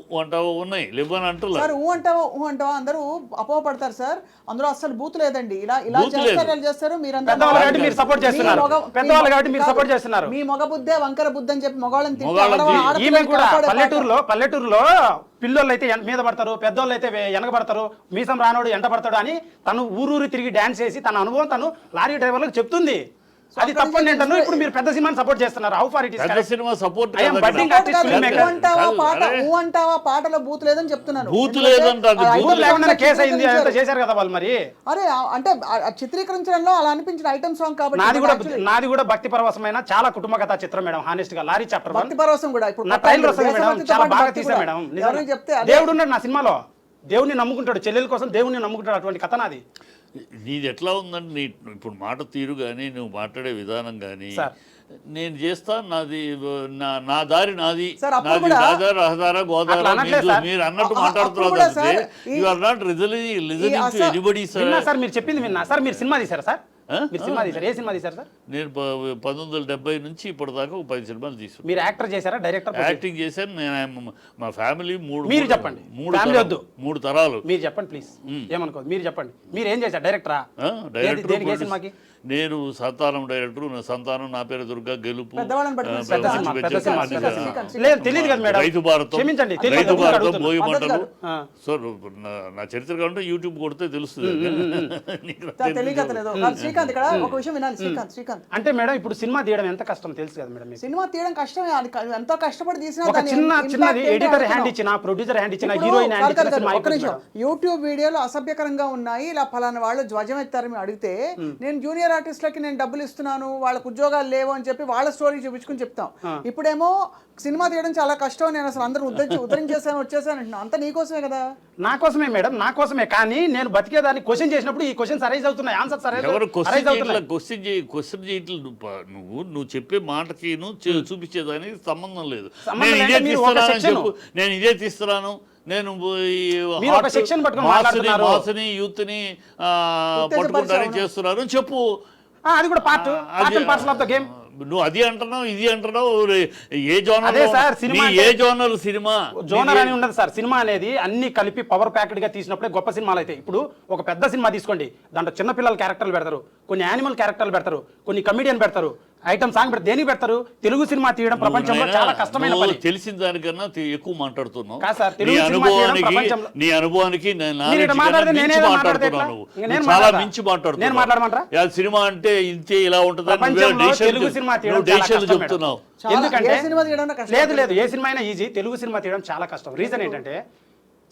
ఉన్నాయి, లేవని అంటారు. సార్ ఊ అంటావా అందరూ అపోహపడతారు సార్. అందులో అసలు బూత్ లేదండి. ఇలా చేస్తారు మీ మగ బుద్ధే వంకర బుద్ధి అని చెప్పి మగవాళ్ళని పల్లెటూరులో పిల్లోళ్ళు అయితే మీద పడతారు, పెద్దోళ్ళు అయితే వెనక పడతారు, మీసం రానోడు ఎంట పడతాడు అని తను ఊరూరు తిరిగి డాన్స్ చేసి తన అనుభవం తను లారీ డ్రైవర్లకు చెప్తుంది. అది తప్పని అంటాను. ఇప్పుడు మీరు పెద్ద సినిమాని సపోర్ట్ చేస్తున్నారు. హౌ ఫార్ ఇట్ ఇస్ పెద్ద cinema support I am budding artist, film maker. ఊ అంటావా పాటలో బూత్ లేదని చెప్తున్నాను. బూత్ లేదంటే అది ఎందుకంటే బూత్ లేకుండా కేసు అయింది అంతా చేశారు కదా వాళ్ళు. మరి అరే అంటే ఆ చిత్రీకరించడంలో అలా అనిపించిన ఐటమ్ సాంగ్ కాబట్టి నాది కూడా భక్తి పరవశమైన చాలా కుటుంబ కథా చిత్రం మేడం. హానెస్ట్ గా లారీ చాప్టర్ 1 భక్తి పరవశం కూడా ఇప్పుడు నా ట్రైలర్ వస్తుంది మేడం. దేశభక్తితో చాలా పాటు బాగా భక్తి తీసా కూడా. మేడం. ఎవరికి నిజంగా. చెప్తే అదే. దేవుడు ఉన్నాడు నా సినిమాలో. దేవుడిని నమ్ముకుంటాడు, చెల్లెల కోసం దేవుడిని నమ్ముకుంటాడు. అటువంటి కథ నాది. నీది ఎట్లా ఉందంటే నీ ఇప్పుడు మాట తీరు కానీ నువ్వు మాట్లాడే విధానం కానీ సార్. నేను చేస్తా, నాది నా దారి నాది, సార్, అప్పుడు నాది కూడా- రాజా రహదారా అట్లా గోదావరి అనట్లేదు సార్. మీరు అన్నట్టు అప్పుడు మాట్లాడుతున్నారు కూడా తప్పితే sir, you are not listening to అసలు- ఎనీబడీ విన్నా సార్. సార్, మీరు చెప్పింది విన్నా సార్. మీరు సినిమా తీశారా సార్? మీరు సినిమా తీశారు. ఏ సినిమా తీశారు సార్? నేను 1970 నుంచి ఇప్పటిదాకా ఒక 10 సినిమాలు తీసుకున్నాను. మీరు యాక్టర్ చేశారా, డైరెక్టర్? యాక్టింగ్ చేశాను. నేను మా ఫ్యామిలీ మీరు చెప్పండి. ఫ్యామిలీ వద్దు. 3 తరాలు. మీరు చెప్పండి ప్లీజ్. ఏమనుకోదు, మీరు చెప్పండి. మీరు ఏం చేశారు? డైరెక్టరా? డైరెక్టర్ దేనికి ఏ సినిమాకి? నేను సంతానం డైరెక్టర్. నా సంతానం, నా పేరు దుర్గా, గెలుపు, పెద్దవాళ్ళని పట్టుకుని పెద్ద పెద్ద సినిమా, మంచి పెద్ద పెద్ద సినిమా, సినిమా. పెద్ద సినిమా. లేదు తెలియదు కదా మేడం. రైతు భారతం, క్షమించండి, తెలియదు. రైతు అందుకు భారతం, అడుగుతున్నా. భోగి పద్ధతి మంటలు. కాదు. సో నా చరిత్ర కావాలంటే యూట్యూబ్ కొడితే తెలుస్తుంది. నీకు తెలియకలేదు. శ్రీకాంత్ ఇక్కడ ఒక విషయం వినాలి. శ్రీకాంత్ అంటే మేడం ఇప్పుడు సినిమా తీయడం ఎంత కష్టం తెలుసు కదా మేడం మీకు. సినిమా తీయడం కష్టమే. అది ఎంతో కష్టపడి తీసినా ఒక దాని చిన్నది impact ఏంటో ఎడిటర్ హ్యాండ్ అనుకున్నాం. ఇచ్చిన, ప్రొడ్యూసర్ హ్యాండ్ ఇచ్చిన, ఇప్పుడు హీరోయిన్ హ్యాండ్ కాదు, ఇచ్చిన కాదు, సినిమా ఒక్క అయిపోతుంది నిమిషం. మేడం. యూట్యూబ్ వీడియోలు అసభ్యకరంగా ఉన్నాయి, ఇలా ఫలానా వాళ్ళు ధ్వజం ఎత్తారని అడిగితే నేను జూనియర్ ఆర్టిస్టులకి నేను డబ్బులు ఇస్తున్నాను, వాళ్ళకు ఉద్యోగాలు లేవు అని చెప్పి వాళ్ళ స్టోరీ చూపించుకుని చెప్తాం. ఇప్పుడేమో సినిమా తీయడం చాలా కష్టం, నేను అసలు అందరూ ఉద్ధరించేసాను వచ్చేసాను అంటున్నా. అంతా నీకోసమే కదా. నా కోసమే మేడం, నా కోసమే. కానీ నేను బతికేదాన్ని క్వశ్చన్ చేసినప్పుడు ఈ క్వశ్చన్స్ అరైజ్ అవుతున్నాయి, ఆన్సర్స్ ఎవరు అరైజ్ అవుతున్నాయి. క్వశ్చన్ చేయట్లేదు. నువ్వు చెప్పే మాటకి చూపించేదానికి సంబంధం లేదు. సంబంధం నేను లేక ఇదే మీరు ఒక తీస్తున్నానని section. చెప్పు, నేను ఇదే తీస్తున్నాను, నేను మీరు ఒక section పట్టుకొని మాట్లాడుతున్నారు. మాస్ని యూత్ ని పట్టుకుంటానికి చేస్తున్నాను అని చెప్పు. అది కూడా part parcel of the game. నువ్వు అది అంటున్నావు, ఇది అంటున్నావు. ఏ జోనర్ అదే సార్, సినిమా ఏ జోనర్ సినిమా జోనర్ అని ఉండదు సార్. సినిమా అనేది అన్ని కలిపి పవర్ ప్యాక్డ్ గా తీసినప్పుడే గొప్ప సినిమాలు అయితే. ఇప్పుడు ఒక పెద్ద సినిమా తీసుకోండి, దాంట్లో చిన్న పిల్లల క్యారెక్టర్లు పెడతారు, కొన్ని యానిమల్ క్యారెక్టర్లు పెడతారు, కొన్ని కమిడియన్ పెడతారు, ఐటమ్ సాంగ్ పెడతారు. దేనికి పెడతారు? తెలుగు సినిమా తీయడం ప్రపంచంలో చాలా కష్టమైన పని. తెలిసిన దానికన్నా ఎక్కువ మాట్లాడుతున్నావు. కాదు సార్, తెలుగు సినిమా తీయడం ప్రపంచంలో నీ అనుభవానికి మీరు ఇట్లా మాట్లాడితే నేనే మాట్లాడుతున్నావు. నేను చాలా మాట్లాడతా. మించి నేను మాట్లాడుతున్నావు. మాట్లాడమంటారా? సినిమా అంటే ఇంతే ఇలా ఉంటుంది. ప్రపంచంలో తెలుగు సినిమా తీయడం చాలా కష్టం మేడం. చెప్తున్నావు. ఎందుకంటే ఏ సినిమా తీయడం కష్టం? లేదు ఏ సినిమా అయినా ఈజీ, తెలుగు సినిమా తీయడం చాలా కష్టం. రీజన్ ఏంటంటే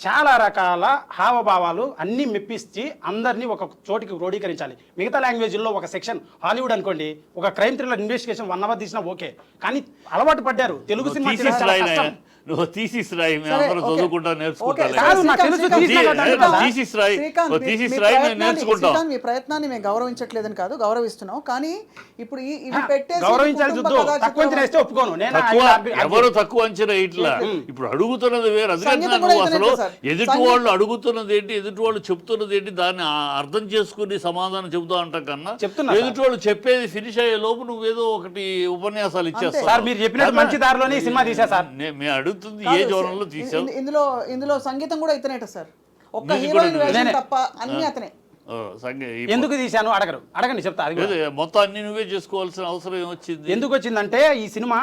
చాలా రకాల హావభావాలు అన్ని మెప్పించి అందరినీ ఒక చోటికి క్రోడీకరించాలి. మిగతా లాంగ్వేజ్లో ఒక సెక్షన్, హాలీవుడ్ అనుకోండి, ఒక క్రైమ్ థ్రిల్లర్ ఇన్వెస్టిగేషన్ 1 hour తీసినా ఓకే, కానీ అలవాటు పడ్డారు తెలుగు సినిమా తీయడం చాలా కష్టం. నువ్వు థీసిస్ రాయి, మేము సరే, అందరూ ఓకే. చదువుకుంటా నేర్చుకుంటారు. కాదు, నాకు తెలుసు, తీసినా కదా. థీసిస్ రాయి, థీసిస్ రాయి మేము నేర్చుకుంటాం. శ్రీకాంత్, మీ ప్రయత్నాన్ని మేము గౌరవించట్లేదని కాదు, గౌరవిస్తున్నాం. కానీ ఇప్పుడు ఇవి పెట్టేసి గౌరవించాలి కుటుంబ చూద్దు. కథా తక్కువ అంచనా వేస్తే ఒప్పుకోను నేను. ఎవరు తక్కువ అంచనా ఇట్లా ఇప్పుడు అడుగుతున్నది వేరు. అందుకని సంగీతం నువ్వు కూడా అసలు ఇతనే సార్. ఎదుటి వాళ్ళు అడుగుతున్నది ఏంటి, ఎదుటి వాళ్ళు చెప్తున్నది ఏంటి, దాన్ని అర్థం చేసుకుని సమాధానం చెబుతా అంట కన్నా చెప్తున్నా ఎదుటి వాళ్ళు చెప్పేది ఫినిష్ అయ్యే లోపు నువ్వేదో ఒకటి ఉపన్యాసాలు ఇచ్చేస్తావు. సార్ మీరు చెప్పినట్టు మంచి దారిలోనే ఈ సినిమా తీసా సార్. మేము అడుగుతుంది ఏ జోనంలో తీసావు. ఇందులో సంగీతం కూడా ఇతనేట సార్. ఒక్క Music హీరోయిన్ కూడా వేషం నేనే. తప్ప అన్ని అతనే. ఎందుకు తీశాను అడగండి, చెప్తా. అది కూడా. మొత్తం అన్ని నువ్వే చేసుకోవాల్సిన అవసరం ఏమొచ్చింది? ఎందుకు వచ్చిందంటే ఈ సినిమా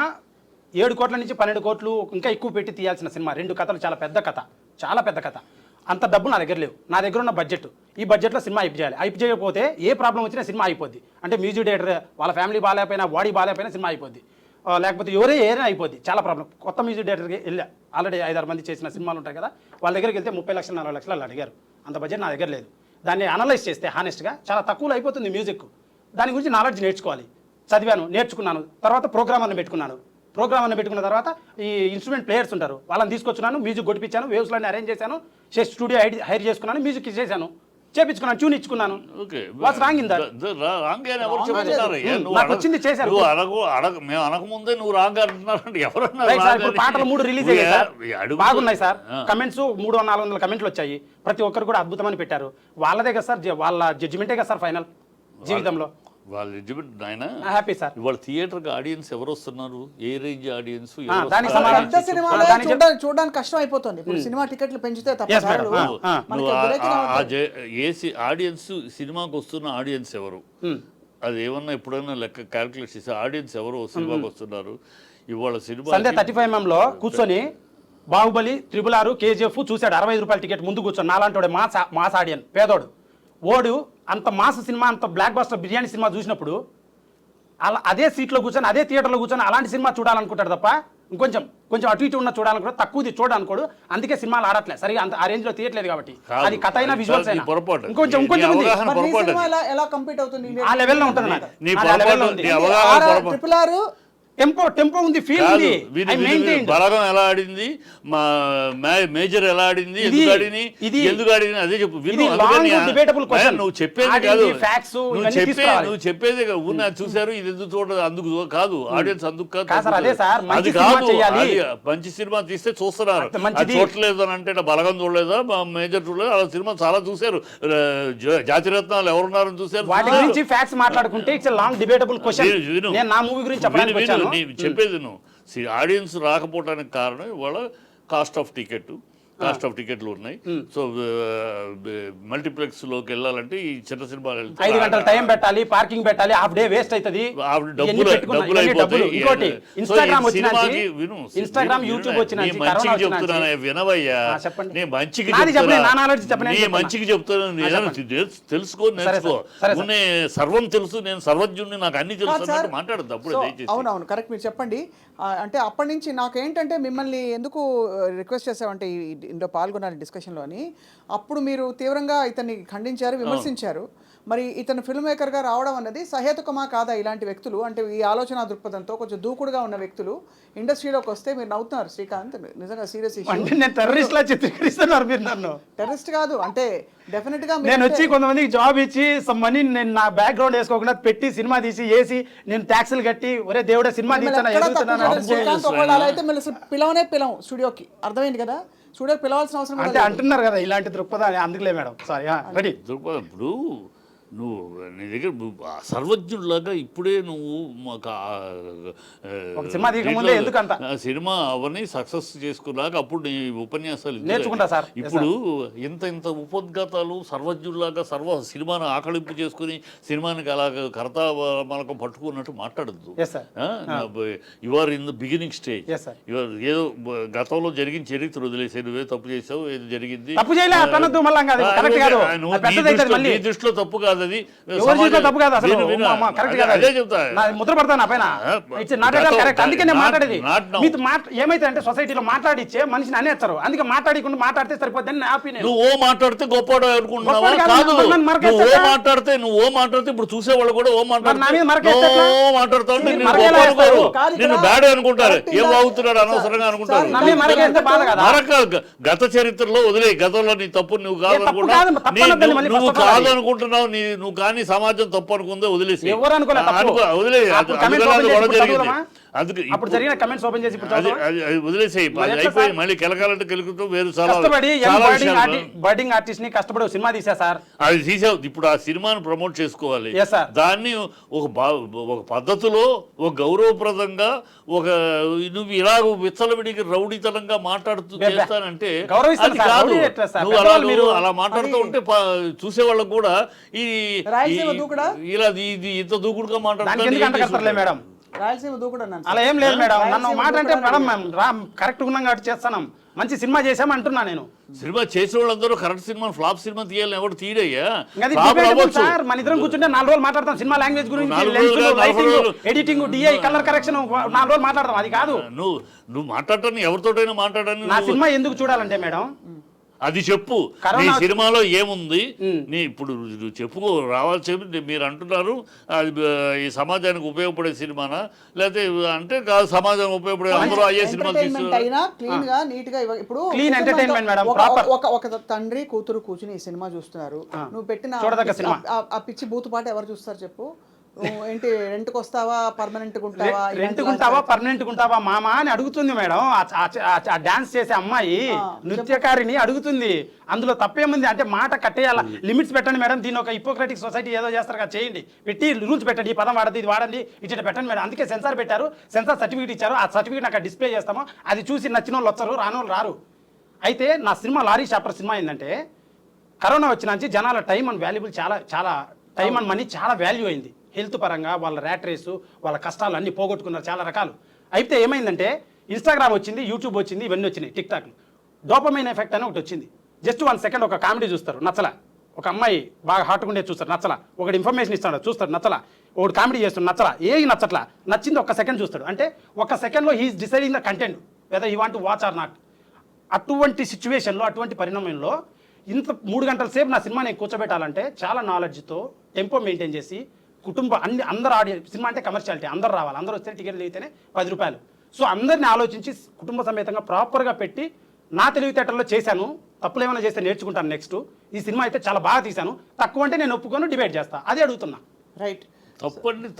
7 కోట్ల నుంచి 12 కోట్లు ఇంకా ఎక్కువ పెట్టి తీయాల్సిన సినిమా. 2 కథలు, చాలా పెద్ద కథ, చాలా పెద్ద కథ. అంత డబ్బు నా దగ్గర లేవు. నా దగ్గర ఉన్న బడ్జెట్, ఈ బడ్జెట్లో సినిమా అయిపు చేయాలి. అయిపు చేయకపోతే ఏ ప్రాబ్లం వచ్చినా సినిమా అయిపోద్ది. అంటే మ్యూజిక్ డైరెక్టర్ వాళ్ళ ఫ్యామిలీ బాగాలేకపోయినా, బాడీ బాగాలేకపోయినా సినిమా అయిపోద్ది. లేకపోతే ఏదైనా అయిపోద్ది. చాలా ప్రాబ్లం. కొత్త మ్యూజిక్ డైరెక్టర్కి వెళ్ళా, ఆల్రెడీ 5-6 మంది చేసిన సినిమాలు ఉంటాయి కదా, వాళ్ళ దగ్గరికి వెళ్తే 30 లక్షలు 40 లక్షలు వాళ్ళు అడిగారు. అంత బడ్జెట్ నా దగ్గర లేదు. దాన్ని అనలైజ్ చేస్తే హానెస్ట్గా చాలా తక్కువలో అయిపోతుంది మ్యూజిక్. దాని గురించి నాలెడ్జ్ నేర్చుకోవాలి. చదివాను, నేర్చుకున్నాను. తర్వాత ప్రోగ్రామ్ అన్న పెట్టుకున్నాను. ప్రోగ్రామ్ అన్న పెట్టుకున్న తర్వాత ఈ ఇన్స్ట్రుమెంట్ ప్లేయర్స్ ఉంటారు, వాళ్ళని తీసుకొచ్చున్నాను, మ్యూజిక్ కొట్టించాను, వేవ్స్లన్నీ అరేంజ్ చేశాను, స్టూడియో హైర్ చేసుకున్నాను, మ్యూజిక్ చేశాను, చేపించుకున్నాను, ట్యూన్ ఇచ్చుకున్నాను. What's wrong in that? నాకు వచ్చింది చేశారు. మేము అనకముందే నువ్వు రాంగ్ అంటున్నారంటే ఎవరన్నా రైట్ సార్, ఇప్పుడు పాటలు 3 రిలీజ్ అయ్యాయి సార్, బాగున్నాయి సార్. కమెంట్స్ 300-400 కమెంట్లు వచ్చాయి. ప్రతి ఒక్కరు కూడా అద్భుతమని పెట్టారు. వాళ్ళదే కదా సార్, వాళ్ళ జడ్జిమెంటే కదా సార్ ఫైనల్ జీవితంలో. వాళ్ళ జడ్జిమెంట్ నాయన హ్యాపీ సార్. ఇవాళ థియేటర్కి ఆడియన్స్ ఎవరు వస్తున్నారు, ఏ రేంజ్ ఆడియన్స్? దానికి సమాధానం పెద్ద సినిమాలో చూడడానికి కష్టం అయిపోతుంది. ఇప్పుడు సినిమా టికెట్లు పెంచితే తప్ప Yes, madam. చాలు. మనకి breaking అవుతుంది. ఆడియన్స్ సినిమాకి వస్తున్న ఆడియన్స్ ఎవరు, అది ఏమన్నా ఎప్పుడైనా లెక్క క్యాల్కులేట్ చేసి ఆడియన్స్ ఎవరు సినిమాకి వస్తున్నారు? ఇవాళ సినిమా సండే 35mm కూర్చొని బాహుబలి, RRR, KGF చూశాడు. 65 రూపాయల టికెట్ ముందు కూర్చొని. నాలాంటి మాస్ ఆడియన్, పేదోడు ఓడు అంత మాస్ సినిమా, అంత బ్లాక్ బస్టర్ బిర్యానీ సినిమా చూసినప్పుడు అలా అదే సీట్లో కూర్చొని అదే థియేటర్లో కూర్చొని అలాంటి సినిమా చూడాలనుకుంటాడు తప్ప కొంచెం అటు ఇటు ఉన్న చూడాలనుకుంటాడు, తక్కువది చూడాలనుకోడు. అందుకే సినిమాలు ఆడట్లేదు సరిగా, అంత ఆ రేంజ్ లో తీయట్లేదు కాబట్టి. అది కథ అయినా విజువల్స్ అయినా పొరపాటు. ఇంకొంచెం మరి నీ సినిమా ఎలా కంప్లీట్ అవుతుంది? ఆ లెవెల్లో ఉంటుంది నాకు. నీ ఆ లెవెల్లో ఉంది. ట్రిపుల్ ఆర్ టెంపో ఉంది, ఫీల్ ఉంది. I maintained. బలగం ఎలా ఆడింది, మా మేజర్ ఎలా ఆడింది, ఎందుకు ఆడింది అదే చెప్పు. ఇది long debatable question. నువ్వు చెప్పేది ఆడింది, కాదు, facts, ఇవన్నీ తీసుకురావాలి. నువ్వు చెప్పేది ఊరిని చూసారు ఇది ఎందుకు చూడదు అందుకు కాదు, ఆడియన్స్ అందుకు కాదు సార్, అదే సార్, మంచి అది సినిమా కాదు. చేయాలి. అది మంచి సినిమా తీస్తే చూస్తున్నారు, అంత మంచిది. అది చూడలేదు అని అంటే బలగం చూడలేదా, మేజర్ చూడలేదు, అలా సినిమా చాలా చూశారు. జాతిరత్నాలు ఎవరున్నారని చూశారు. వాటి గురించి ఫ్యాక్ట్స్ మాట్లాడుకుంటే ఇట్స్ లాంగ్ డిబేటబుల్ క్వశ్చన్. నేను నా మూవీ గురించి చెప్పడానికి వచ్చాను. చెప్పేది నువ్వు ఆడియన్స్ రాకపోవడానికి కారణం ఇవాళ కాస్ట్ ఆఫ్ టికెట్లు ఉన్నాయి. సో మల్టీప్లెక్స్ లోకి వెళ్ళాలంటే ఈ చిన్న సినిమాలు 5 గంటల టైం పెట్టాలి, పార్కింగ్ పెట్టాలి, హాఫ్ డే వేస్ట్ అవుతుంది. డబ్బులు అయిపోతాయి. ఇంకోటి ఇన్స్టాగ్రామ్ వచ్చినానికి, విను, ఇన్స్టాగ్రామ్ యూట్యూబ్ వచ్చినానికి, మంచికి చెప్తున్నా వినవయ్యా, చెప్పండి. నేను మంచికి మంచికి చెప్తాను, తెలుసుకో, నేర్చుకో. సర్వం తెలుసు, నేను సర్వజ్ఞుడిని, నాకు అన్ని తెలుసు అన్నట్టు మాట్లాడద్దు అప్పుడు దయచేసి. అవునవును కరెక్ట్, మీరు చెప్పండి. అంటే అప్పటి నుంచి నాకేంటంటే మిమ్మల్ని ఎందుకు రిక్వెస్ట్ చేసామంటే ఇందులో పాల్గొనాలి డిస్కషన్లోని, అప్పుడు మీరు తీవ్రంగా ఇతన్ని ఖండించారు, విమర్శించారు. మరి ఇతను ఫిల్మ్ మేకర్గా రావడం అన్నది సహేతుకమా కాదా? ఇలాంటి వ్యక్తులు అంటే ఈ ఆలోచన దృక్పథంతో కొంచెం దూకుడుగా ఉన్న వ్యక్తులు ఇండస్ట్రీలోకి వస్తే మీరు నవ్వుతున్నారు శ్రీకాంత్, నిజంగా సీరియస్ ఇష్యూ. అంటే నేను టెర్రరిస్ట్ లా చిత్రీకరిస్తున్నారు మీరు నన్ను. టెర్రరిస్ట్ కాదు, అంటే డెఫినెట్ గా నేను వచ్చి కొంతమందికి జాబ్ ఇచ్చి మనీ నేను నా బ్యాక్గ్రౌండ్ వేసుకోకుండా పెట్టి సినిమా తీసి వేసి నేను ట్యాక్సులు కట్టి ఒరే దేవుడే సినిమా శ్రీకాంత్ ఒకవేళ అలా అయితే మళ్ళీ పిలవం స్టూడియోకి, అర్థమైంది కదా? స్టూడియోకి పిలవాల్సిన అవసరం అంటే అంటున్నారు కదా ఇలాంటి దృక్పథం, అందుకులే మేడం. Sorry, ready. దృక్పథం ఇప్పుడు నువ్వు నీ దగ్గర సర్వజ్ఞుడిలాగా ఇప్పుడే నువ్వు సినిమా తీయకముందే ఎందుకంత సినిమా అవన్నీ సక్సెస్ చేసుకున్నాక అప్పుడు నీ ఉపన్యాసాలు నేర్చుకుంటా సార్. ఇప్పుడు ఇంత ఉపోద్ఘాతాలు సర్వజ్ఞుడిలాగా సినిమాను ఆకళింపు చేసుకుని సినిమానికి అలాగ కర్తా మనకు పట్టుకున్నట్టు మాట్లాడద్దు. Your in the beginning stage. ఏదో గతంలో జరిగిన చరిత్ర వదిలేసే, నువ్వే తప్పు చేసావు, ఏది జరిగింది నీ దృష్టిలో తప్పు కాదు, అది తప్పు కాదు అసలు. అదే చెప్తా, ముద్ర పడతాను పైన. అందుకే నేను మాట్లాడేది ఏమైతే అంటే సొసైటీలో మాట్లాడిచ్చే మనిషిని అనేస్తారు, అందుకే మాట్లాడకుండా మాట్లాడితే సరిపోద్దని నా ఒపీనియన్. నువ్వు మాట్లాడితే గొప్పవాడు అనుకుంటున్నావా? కాదు, నువ్వు మాట్లాడితే ఇప్పుడు చూసేవాళ్ళు కూడా మాట్లాడతావు, నిన్ను బ్యాడ్ అనుకుంటారు, ఏం వాగుతున్నాడు అనవసరంగా అనుకుంటారు. గత చరిత్రలో వదిలే, గతంలో నీ తప్పు నువ్వు కాదనుకుంటున్నావు, నువ్వు కానీ సమాజం తప్పు అనుకుందో వదిలేసి వదిలేసేయి, అయిపోయి మళ్ళీ కెలకాలంటే కెలుకుతూ వేరు బర్డింగ్ ఆర్టిస్ట్ ని కష్టపడి సినిమా తీసా సార్, అది తీసావు. ఇప్పుడు ఆ సినిమాను ప్రమోట్ చేసుకోవాలి, దాన్ని ఒక పద్ధతిలో, ఒక గౌరవప్రదంగా, నువ్వు ఇలా విచ్చలవిడికి రౌడీతనంగా మాట్లాడుతూ చేస్తానంటే అది కాదు. నువ్వు అలా మాట్లాడుతూ ఉంటే చూసేవాళ్ళకు కూడా ఇలా ఇంత దూకుడుగా మాట్లాడుతున్నా మేడం. అలా ఏం లేదు మేడం, నన్ను మాట అంటే మేడం కరెక్ట్ ఉన్నాం కాబట్టి చేస్తాను, మంచి సినిమా చేసామంటున్నా నేను. సినిమా చేసే వాళ్ళందరూ కరెక్ట్ సినిమా ఫ్లాప్ సినిమా తీయాలని ఎవరు తీయయ్యా సార్. మన ఇద్దరం కూర్చుంటే 4 రోజులు మాట్లాడతాం సినిమా లాంగ్వేజ్ గురించి, ఎడిటింగ్, డిఐ, కలర్ కరెక్షన్ 4 రోజులు మాట్లాడతాం. అది కాదు నువ్వు మాట్లాడటాన్ని ఎవరితోటైనా మాట్లాడని. నా సినిమా ఎందుకు చూడాలంటే మేడం అది చెప్పు, నీ సినిమాలో ఏముంది, నీ ఇప్పుడు చెప్పుకో రావాల్సి. మీరు అంటున్నారు అది ఈ సమాజానికి ఉపయోగపడే సినిమానా, లేకపోతే అంటే కాదు సమాజానికి ఉపయోగపడే అందరూ అయ్యే సినిమా ఒక తండ్రి కూతురు కూర్చుని ఈ సినిమా చూస్తున్నారు, నువ్వు పెట్టిన ఆ పిచ్చి బూతుపాట ఎవరు చూస్తారు చెప్పు? ఏంటి రెంట్కి వస్తావా, పర్మనెంట్ ఉంటావా మామా అని అడుగుతుంది మేడం. ఆ డాన్స్ చేసే అమ్మాయి నృత్యకారిని అడుగుతుంది, అందులో తప్పేముంది అంటే మాట కట్టేయాలా, లిమిట్స్ పెట్టండి మేడం. దీని ఒక హిపోక్రటిక్ సొసైటీ ఏదో చేస్తారు కదా, చేయండి, పెట్టి రూల్స్ పెట్టండి, ఈ పదం వాడద్దు, ఇది వాడండి, ఇట్లా పెట్టండి మేడం. అందుకే సెన్సార్ పెట్టారు, సెన్సార్ సర్టిఫికేట్ ఇచ్చారు, ఆ సర్టిఫికేట్ నాకు డిస్ప్లే చేస్తాము, అది చూసి నచ్చిన వాళ్ళు వచ్చారు, రాని వాళ్ళు రారు. అయితే నా సినిమా లారీ చాప్టర్ సినిమా ఏంటంటే కరోనా వచ్చినాంచి జనాల టైం అండ్ వాల్యుబుల్ చాలా టైం అండ్ మనీ చాలా వాల్యూ అయింది. హెల్త్ పరంగా వాళ్ళ ర్యాట్ రేసు, వాళ్ళ కష్టాలు అన్నీ పోగొట్టుకున్నారు చాలా రకాలు. అయితే ఏమైందంటే ఇన్స్టాగ్రామ్ వచ్చింది, యూట్యూబ్ వచ్చింది, ఇవన్నీ వచ్చినాయి, టిక్ టాక్లు. డోపమైన్ ఎఫెక్ట్ అని ఒకటి వచ్చింది. జస్ట్ 1 సెకండ్ ఒక కామెడీ చూస్తారు, నచ్చలా. ఒక అమ్మాయి బాగా హాట్గా ఉండే చూస్తారు, నచ్చలా. ఒకటి ఇన్ఫర్మేషన్ ఇస్తాడు, చూస్తారు, నచ్చలా. ఒకటి కామెడీ చేస్తాడు నచ్చలా నచ్చట్లా, నచ్చింది ఒక్క సెకండ్ చూస్తాడు. అంటే ఒక్క సెకండ్లో he's deciding the content whether he want to watch or not. అటువంటి సిచ్యువేషన్లో, అటువంటి పరిణామంలో ఇంత 3 గంటల సేపు నా సినిమా నేను కూర్చోబెట్టాలంటే చాలా నాలెడ్జ్తో టెంపో మెయింటైన్ చేసి అందరు ఆడియన్స్, సినిమా అంటే కమర్షియాలిటీ, అందరు రావాలి, అందరూ వస్తే టికెట్లు దిగితేనే 10 రూపాయలు. సో అందరిని ఆలోచించి కుటుంబ సమేతంగా ప్రాపర్గా పెట్టి నా తెలివితేటల్లో చేశాను. తప్పులు ఏమైనా చేస్తే నేర్చుకుంటాను నెక్స్ట్. ఈ సినిమా అయితే చాలా బాగా తీశాను, తక్కువ అంటే నేను ఒప్పుకొని డిబేట్ చేస్తా, అదే అడుగుతున్నా. రైట్.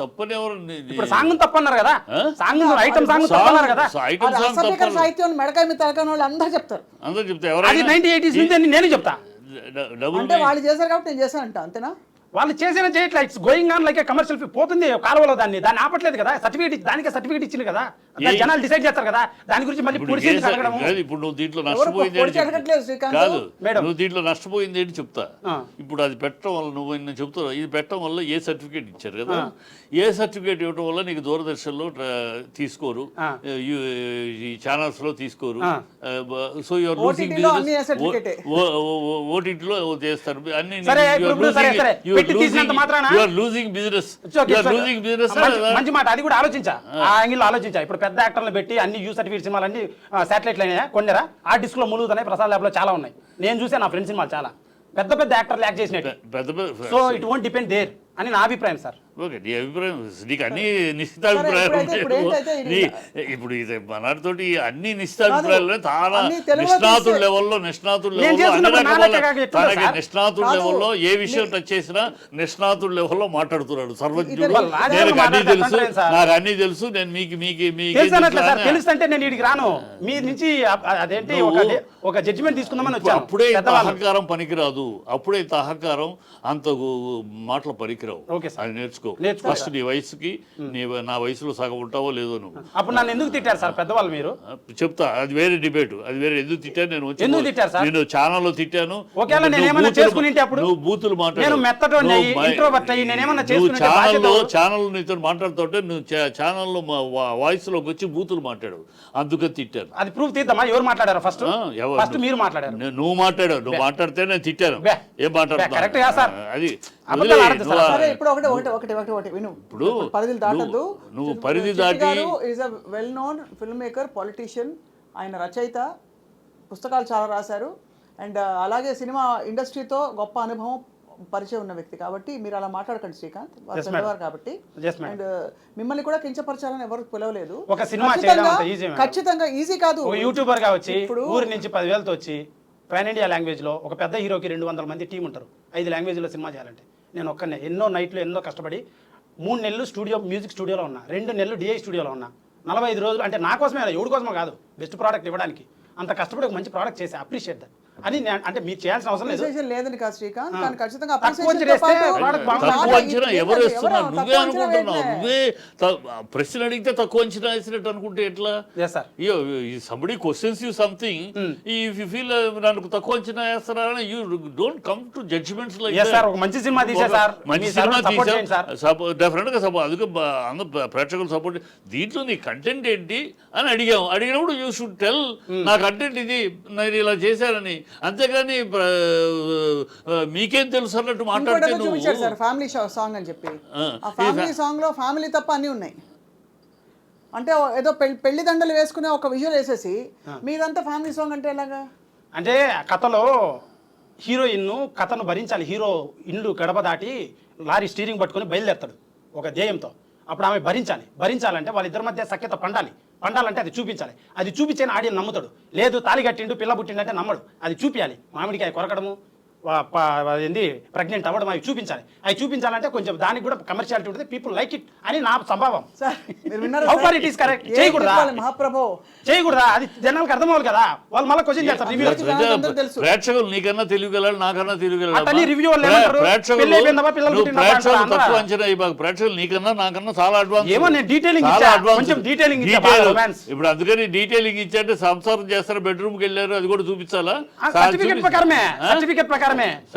తప్పని ఎవరు ఇప్పుడు సాంగ్ తప్పన్నారు కదా, సాంగ్ ఐటమ్ సాంగ్ తప్పన్నారు కదా, ఐటమ్ సాంగ్ అసభ్యకర సాహిత్యం మెడకాయ మీద తలకాయ వాళ్ళు అందరూ చెప్తారు. అందరూ చెప్తే అది ఎవరైనా 1980s నుంచి నేను చెప్తా. అంటే వాళ్ళు చేశారు కాబట్టి నేను చేశానంట, అంతేనా? వాళ్ళు చేసిన చేయట్లా, it's going on like a commercial పోతుంది కాలువలో, దాన్ని ఆపట్లేదు కదా. సర్టిఫికేట్ దానికే సర్టిఫికేట్ ఇచ్చింది కదా, జనాలు డిసైడ్ చేస్తారు కదా. దాని గురించి మళ్ళీ ఇప్పుడు నువ్వు దీంట్లో నష్టపోయింది కాదు, నువ్వు దీంట్లో నష్టపోయింది ఏంటి చెప్తా. ఇప్పుడు అది పెట్టడం వల్ల నువ్వు నేను చెప్తా, ఇది పెట్టడం వల్ల ఏ సర్టిఫికేట్ ఇచ్చారు కదా, ఏ సర్టిఫికేట్ ఇవ్వడం వల్ల నీకు దూరదర్శన్లో తీసుకోరు, ఈ ఛానల్స్ లో తీసుకోరు. సో యువర్ లూజింగ్ బిజినెస్, ఓటీటీలో చేస్తారు అన్ని, లూజింగ్ బిజినెస్. మంచి మాట, అది కూడా ఆలోచించా, ఆ యాంగిల్ ఆలోచించా. ఇప్పుడు పెద్ద యాక్టర్లు పెట్టి అన్ని యూ సర్టిఫికేట్ సినిమాలు అన్ని శాటిలైట్లు అయినా కొన్నరా, ఆ డిస్క్ లో ములుగుతున్నాయి, ప్రసాద్ ల్యాబ్ లో చాలా ఉన్నాయి. నేను చూసా నా ఫ్రెండ్ సినిమాలు చాలా పెద్ద పెద్ద యాక్టర్లు యాక్ట్ చేసినట్టు. So it won't depend there అని నా అభిప్రాయం సార్. ఓకే, నీ అభిప్రాయం, నీకు అన్ని నిశ్చితాభిప్రాయాలు ఇప్పుడు ఇది మనాడితోటి అన్ని నిశ్చితాభిప్రాయాలు చాలా నిష్ణాతుల లెవెల్లో నిష్ణాతుల లెవెల్లో ఏ విషయం టచ్ చేసినా నిష్ణాతుల లెవెల్లో మాట్లాడుతున్నాడు సర్వజ్ఞుడు. నాకు అన్ని తెలుసు, నాకు అన్ని తెలుసు. నేను తెలుసంటే నేను ఇడికి రాను, మీ నుంచి అదేంటి ఒక జడ్జిమెంట్ తీసుకుందామని వచ్చాను. అప్పుడే అహంకారం పనికిరాదు, అప్పుడే ఇంత అహంకారం అంత మాటలు పనికిరావు. అది నేర్చుకో ఫస్ట్. నీ వయసుకి నా వయసులో సగం ఉంటావో లేదో నువ్వు. అప్పుడు నన్ను ఎందుకు తిట్టారు సార్ పెద్దవాళ్ళు? మీరు చెప్తా, అది వేరే డిబేట్, అది వేరే. ఎందుకు తిట్టాను నేను? ఎందుకు తిట్టారు సార్? నేను ఛానల్లో తిట్టాను. నువ్వు బూతులు ఛానల్ నీతో మాట్లాడుతుంటే నువ్వు ఛానల్లో వాయిస్ లోకి వచ్చి బూతులు మాట్లాడావు, అందుకని తిట్టాను. అది ప్రూఫ్ తీద్దామా? ఎవరు మాట్లాడారు? ఫస్ట్ మీరు మాట్లాడారు. నువ్వు మాట్లాడావు, నువ్వు మాట్లాడితే నేను తిట్టాను. ఏం మాట్లాడుతున్నా అది పరిధులు దాటద్దు. నువ్వు పరిధి దాటి is a well known film maker, politician, ఆయన రచయిత, పుస్తకాలు చాలా రాశారు. అండ్ అలాగే సినిమా ఇండస్ట్రీతో గొప్ప అనుభవం, పరిచయం ఉన్న వ్యక్తి. కాబట్టి మీరు అలా మాట్లాడకండి శ్రీకాంత్, వారు పెద్దవారు కాబట్టి. అండ్ మిమ్మల్ని కూడా కించపరచాలని ఎవరు పిలవలేదు. ఒక సినిమా ఖచ్చితంగా ఈజీ కాదు. యూట్యూబర్ గా వచ్చి ఊరి నుంచి 10,000తో వచ్చి పాన్ ఇండియా లాంగ్వేజ్ లో ఒక పెద్ద హీరోకి 200 మంది టీం ఉంటారు. 5 లాంగ్వేజ్లో సినిమా చేయాలంటే నేను ఒక్కనే ఎన్నో నైట్లు ఎన్నో కష్టపడి 3 నెలలు మ్యూజిక్ స్టూడియోలో ఉన్నా, 2 నెలలు డిఐ స్టూడియోలో ఉన్నా, 45 రోజులు. అంటే నా కోసమే, ఎవరి కోసమో కాదు, బెస్ట్ ప్రోడక్ట్ ఇవ్వడానికి. అంత కష్టపడి ఒక మంచి ప్రోడక్ట్ చేసి అప్రిషియేట్ దట్ అని. అంటే మీరు చేయాల్సిన అవసరం లేదని కాదు శ్రీకాంత్, కానీ ఖచ్చితంగా తక్కువ అంచనా ఎవరు వేస్తున్నారు? నువ్వే అనుకుంటున్నావు. నువ్వే ప్రశ్న అడిగితే తక్కువ అంచనా వేసినట్టు అనుకుంటే ఎట్లా? Somebody questions you something, if you feel నాకు తక్కువ అంచనా వేస్తున్నారని you don't come to judgements like that. ఒక మంచి సినిమా తీశారు, మంచి సినిమా తీసాం, డెఫినెట్ గా అది అందరూ ప్రేక్షకులు సపోర్ట్. దీంట్లో నీ కంటెంట్ ఏంటి అని అడిగినప్పుడు యూ షుడ్ టెల్, నా కంటెంట్ ఇది, నేను ఇలా చేశానని. అంతేగాని మీకేం తెలుసు అన్నట్టు మాట్లాడితే సార్ ఫ్యామిలీ సాంగ్ అని చెప్పి, ఆ ఫ్యామిలీ సాంగ్ లో ఫ్యామిలీ తప్ప అన్నీ ఉన్నాయి. అంటే ఏదో పెళ్లి దండలు వేసుకునే ఒక విజువల్ వేసేసి మీదంతా ఫ్యామిలీ సాంగ్ అంటే ఎలాగా? అంటే కథలో హీరోయిన్ కథను భరించాలి. హీరో ఇల్లు గడప దాటి లారీ స్టీరింగ్ పట్టుకొని బయలుదేరుతాడు ఒక ధ్యేయంతో. అప్పుడు ఆమె భరించాలంటే వాళ్ళిద్దరి మధ్య సఖ్యత పండాలంటే అది చూపించాలి. అది చూపించని ఆడియన్ నమ్ముతాడు. లేదు తాళి కట్టిండు పిల్ల పుట్టిండంటే నమ్మడు. అది చూపించాలి. మామిడికాయ కొరకడము, ఏంది ప్రెగ్నెంట్ అవ్వడం, అవి చూపించాలంటే కొంచెం దానికి కూడా కమర్షియాలిటీ ఉంటుంది. పీపుల్ లైక్ ఇట్ అని నా సంభావం. చేయకూడదా? అది జనాలకు అర్థమవ్వాలి కదా, వాళ్ళు మళ్ళీ క్వశ్చన్ చేస్తారు. ప్రేక్షకులు నీకన్నా తెలియగలరు, నాకన్నా తెలియగలరు. తక్కువ అంచనా ఇవ్వకు. ప్రేక్షకులు నీకన్నా నాకన్నా చాలా అడ్వాన్స్. ఇప్పుడు అందుకని డీటెయిలింగ్ ఇచ్చారంటే సంసారం చేస్తారు, బెడ్రూమ్ కి వెళ్ళారు, అది కూడా చూపించాలా? సర్టిఫికేట్ ప్రకారమే.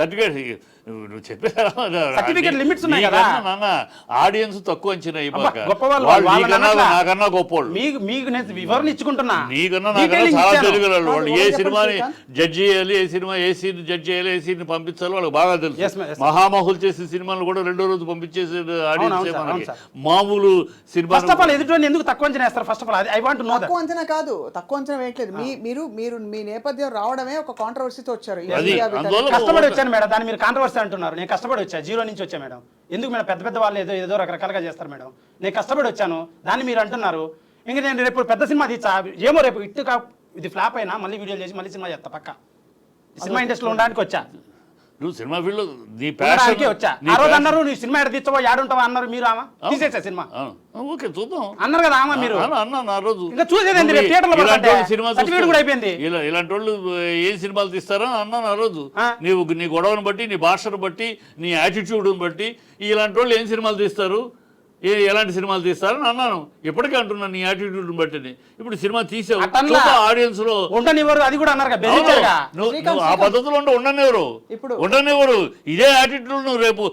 సర్టిఫికేట్ నువ్వు చెప్పే Certificate limits ఉన్నాయి కదా. నాన్న ఆడియన్స్ తక్కువ అంచనా ఇవ్వక. గొప్పవాళ్ళు వాళ్ళు వాళ్ళని నీకన్నా అనట్లా. నాకన్నా గొప్పోళ్ళు. మీకు నేను వివరణ ఇచ్చుకుంటున్నా. నీకన్నా నాకన్నా Detailing చాలా ఇచ్చాను. తెలుగు వాళ్ళు. కాదు, ఏ ఒకటి సినిమాని చెప్పండి జడ్జ్ చేయాలి, ఏ సినిమా ఏ సీన్ జడ్జ్ చేయాలి, ఏ సీన్ పంపించాలి వాళ్ళకి బాగా Yes, తెలుసు. ma'am, yes, మహామహులు చేసిన సినిమాలు కూడా రెండో రోజు పంపించేసి ఆడియన్స్ అవును, మనకి సార్. మామూలు సినిమా ఫస్ట్ ఆఫ్ ఆల్ ఎదుటి ఎందుకు తక్కువ అంచనా వేస్తారు? First of all I want know that. తక్కువ అంచనా కాదు, తక్కువ అంచనా వేయట్లేదు. మీరు మీ నేపథ్యం రావడమే ఒక కాంట్రవర్సీతో వచ్చారు. ఈ అది, ఇండియా వీటన్నిటి. అందువల్ల కష్టపడి వచ్చాను మేడం, దాన్ని మీరు కాంట్రవర్సీ అంటున్నారు. నేను కష్టపడి వచ్చా, జీరో నుంచి వచ్చా మేడం. ఎందుకు మేడం పెద్ద పెద్ద వాళ్ళు ఏదో రకరకాలుగా చేస్తారు మేడం. నేను కష్టపడి వచ్చాను, దాన్ని మీరు అంటున్నారు. ఇంకా నేను రేపు పెద్ద సినిమా తీసా, ఏమో రేపు ఇది ఫ్లాప్ అయినా మళ్ళీ వీడియోలు చేసి మళ్ళీ సినిమా చేస్తా పక్క. సినిమా ఇండస్ట్రీలో ఉండడానికి వచ్చా, నువ్వు సినిమా ఫీల్డ్ లో నీ ఉండడానికే వచ్చా. నీ ఆ రోజు passion- అన్నారు నువ్వు సినిమా ఎడ తీర్చవో ఏడుంటావా అన్నారు. మీరు ఆమె తీసేసా సినిమా ఓకే చూద్దాం అన్నారు కదా ఆమె మీరు. అన్నాను ఆ రోజు. ఇంకా చూసేది ఏంది? రేపు థియేటర్లో ఇలాంటి పడుతుంటే వాళ్ళు సినిమా సర్టిఫికేట్ కూడా అయిపోయింది. ఇలాంటి వాళ్ళు ఏం సినిమాలు తీస్తారో అన్నాను ఆ రోజు. ఆ. నీ గొడవను బట్టి, నీ భాషను బట్టి, నీ యాటిట్యూడ్ని బట్టి ఇలాంటి వాళ్ళు ఏం సినిమాలు తీస్తారు, ఎలాంటి సినిమాలు తీస్తారని అన్నాను. ఎప్పటికీ అంటున్నాను నీ యాటిట్యూడ్ని బట్టి. ఇప్పుడు సినిమా తీసావు అట్టన్లా. ఆడియన్స్ లో ఉండనివ్వరు, అది కూడా అన్నారు కదా బెదిరించారుగా. నువ్వు ఆ పద్ధతిలో ఉండనివ్వరు ఇప్పుడు- ఉండనివ్వరు. ఇదే యాటిట్యూడ్ నువ్వు రేపు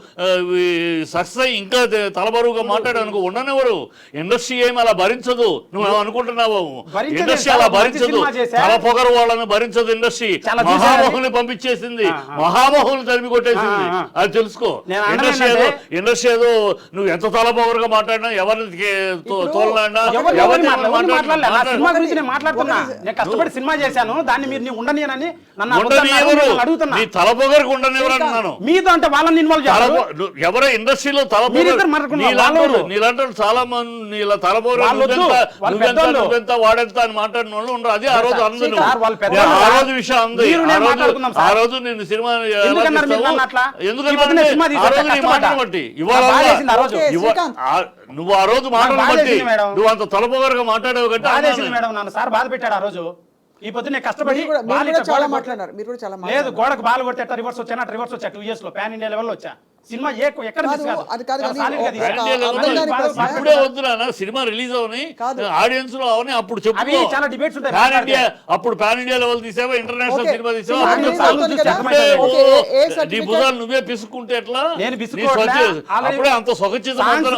సక్సెస్ అయ్యి ఇంకా తలబరువుగా మాట్లాడనుకో ఉండనివ్వరు. ఇండస్ట్రీ ఏమి అలా భరించదు. నువ్వు అనుకుంటున్నావు భరించలేదు ఇండస్ట్రీ సార్, అలా మంచి భరించదు. సినిమా చేశా. తల పొగరు వాళ్ళని భరించదు ఇండస్ట్రీ. చాలా చూశాను. మహామహుల్ని పంపించేసింది, మహామహుల్ని తరిమి కొట్టేసింది. అది తెలుసుకో. నేను అన్నది ఇండస్ట్రీ ఏదో నువ్వు ఎంత తల పొగరుగా మాట్లాడినా ఎవరిని తోలనా ఎవరిని మాట్లాడలే. నా సినిమా గురించి నేను మాట్లాడుతున్నా. నేను కష్టపడి సినిమా చేశాను, దాన్ని మీరు నీ ఉండనియనని నన్ను అడుగుతున్నా. నీ తల పొగరకు ఉండనివ్వరు అన్నాను. మీతో అంటే వాళ్ళని ఇన్వాల్వ్ చేస్తారు. ఎవరో ఇండస్ట్రీలో మీరిద్దరు మాట్లాడుకున్నారు. నీలాంటి చాలా మంది నీలా తలబోరు వాళ్ళు వద్దు, వాళ్ళు పెద్దోళ్ళు. నువ్వెంత వాడెంత అని మాట్లాడిన వాళ్ళు ఉండరు. అది ఆ రోజు అందు సార్, వాళ్ళు పెద్దోళ్ళు. ఆ రోజు విషయం అంది. మీరు నేను మాట్లాడుకున్నాం సార్. ఆ రోజు నేను సినిమా ఎందుకన్నారు మీరు నన్ను అట్లా? ఈ పొద్దున్న సినిమా ఆ తీశాక రోజు నీ కష్టపడ్డా. మాటలు బట్టి ఇవాళ బాగా చేసింది ఆ రోజు. నువ్వు ఆ రోజు మాటలు బాగా బట్టి చేసింది మేడం. నువ్వు అంత తలపోగరగా మాట్లాడావు బాధేసింది కంటే మేడం, నన్ను సార్ బాధ పెట్టాడు ఆ రోజు. ఈ పొద్దున్న నేను కష్టపడి మీరు కూడా బాల్ ఇట్లా చాలా గోడకు మాట్లాడారు. మీరు కూడా చాలా లేదు మాట్లాడారు. గోడకు బాల్ కొట్టేట రివర్స్ వచ్చా, రివర్స్ వచ్చా 2 years లో పాన్ ఇండియా లెవెల్లో వచ్చా. సినిమా ఎక్కడ మిస్ కాదు. అది కాదు చాలా కానీ solid గా ఒక- తీశారు. ఇండియా లెవెల్లో అర్థం కాని ప్రశ్న. ఇప్పుడే వద్దునా సినిమా రిలీజ్ అవని కాదు. ఆడియన్స్ లో అవని అప్పుడు చెప్పు. అవి చాలా డిబేట్స్ ఉంటాయి. పాన్ ఇండియా అప్పుడు పాన్ ఇండియా లెవెల్ తీసావా, ఇంటర్నేషనల్ ఓకే. సినిమా తీసావా, సినిమా అప్పుడు రిలీజ్ చాలు. అవుతుంది కదా? ఇప్పుడే ఓకే, ఏ నీ certificate? భుజాలు నువ్వే పిసుకుంటే ఎట్లా? నేను నీ బిసుకోవట్లే. స్వచ్ఛ- ఆల్రెడీ అప్పుడే అంత సొగచిత సాంగ్స్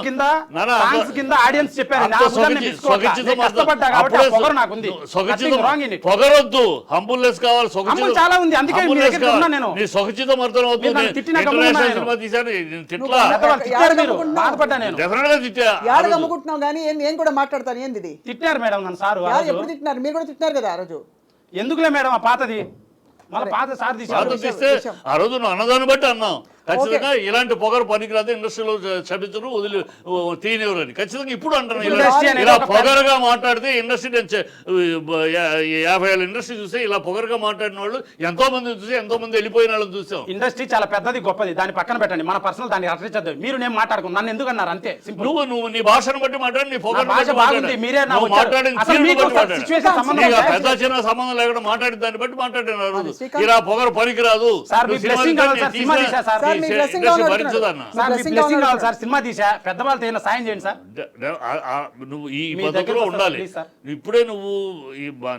కింద ఆడియన్స్ చెప్పారు. నా భుజాన్ని నేను బిసుకోవట్లే. నేను కష్టపడ్డా కాబట్టి ఆ పొగరు నాకుంది. Nothing wrong in it. పొగరొద్దు, హంబుల్నెస్ కావాలి. హంబుల్ చాలా ఉంది, అందుకే మీ దగ్గరికి ఉన్నా నేను. నీ సొగచితం అర్థం అవుతుంది. మీరు నన్ను తిట్టినా గమ్మున ఇంటర్నేషనల్ నేను. సినిమా తీశాను తిట్లా పెద్దవాళ్ళు తిట్టారు మీరు, బాధపడ్డా నేను. డెఫినెట్ గా తిట్టా. యాడ గమ్ముకుంటున్నావు కానీ నేను కూడా మాట్లాడతాను. ఏంది ఇది? తిట్టారు మేడం నన్ను సారు ఆ యాడ రోజు. ఎప్పుడు తిట్టినారు? మీరు కూడా తిట్టినారు కదా ఆ రోజు. ఎందుకులే మేడం ఆ పాతది మళ్ళీ పాత సార్ తీశారు. పాత తీస్తే ఆ రోజు నువ్వు అన్నదాన్ని బట్టి అన్నావు. ఖచ్చితంగా ఇలాంటి పొగరు పనికిరాదు, ఇండస్ట్రీలో క్షమించరు, వదిలి తీయనివ్వరు అని. ఖచ్చితంగా ఇప్పుడు అంటాను. ఇండస్ట్రీ అనేది ఇలా ఒక పొగరుగా మాట్లాడితే ఇండస్ట్రీ నేను 50 ఏళ్ళ ఇండస్ట్రీ చూస్తే ఇలా పొగరుగా మాట్లాడిన వాళ్ళు ఎంతో మంది చూసి ఎంతో మంది వెళ్ళిపోయిన వాళ్ళని చూసాం. ఇండస్ట్రీ చాలా పెద్దది, గొప్పది. దాన్ని పక్కన పెట్టండి, మన పర్సనల్ దాన్ని రచించద్దు. మీరు నేను మాట్లాడుకున్నాను, నన్ను ఎందుకు అన్నారు అంతే సింపుల్. నువ్వు నీ భాషను బట్టి మాట్లాడి, నీ పొగరు భాష బాగుంది, మీరే నా వచ్చారు. మాట్లాడిన అసలు తీరుని మీకు బట్టి మాట్లాడు. సిచ్యువేషన్ సంబంధం నీకు ఆ ఉందా? పెద్ద చిన్న సంబంధం లేకుండా మాట్లాడిన దాన్ని బట్టి మాట్లాడిన రోజు శ్రీకాంత్ ఇలా పొగరు పనికిరాదు. సార్, మీ నువ్వు సినిమా blessing కావాలి సార్, తీసిన- సినిమా తీసా సార్. సార్, మీ blessing ఇండస్ట్రీ కావాలి భరించదన్న. సార్ మీ blessing బ్లెస్సింగ్ కావాలి కావాలి సార్. సినిమా తీసా, పెద్దవాళ్ళతో ఏమైనా సాయం చేయండి సార్. నువ్వు ఈ మీ పద్ధతిలో దగ్గరకు ఉండాలి. వస్తాను, please సార్. ఇప్పుడే నువ్వు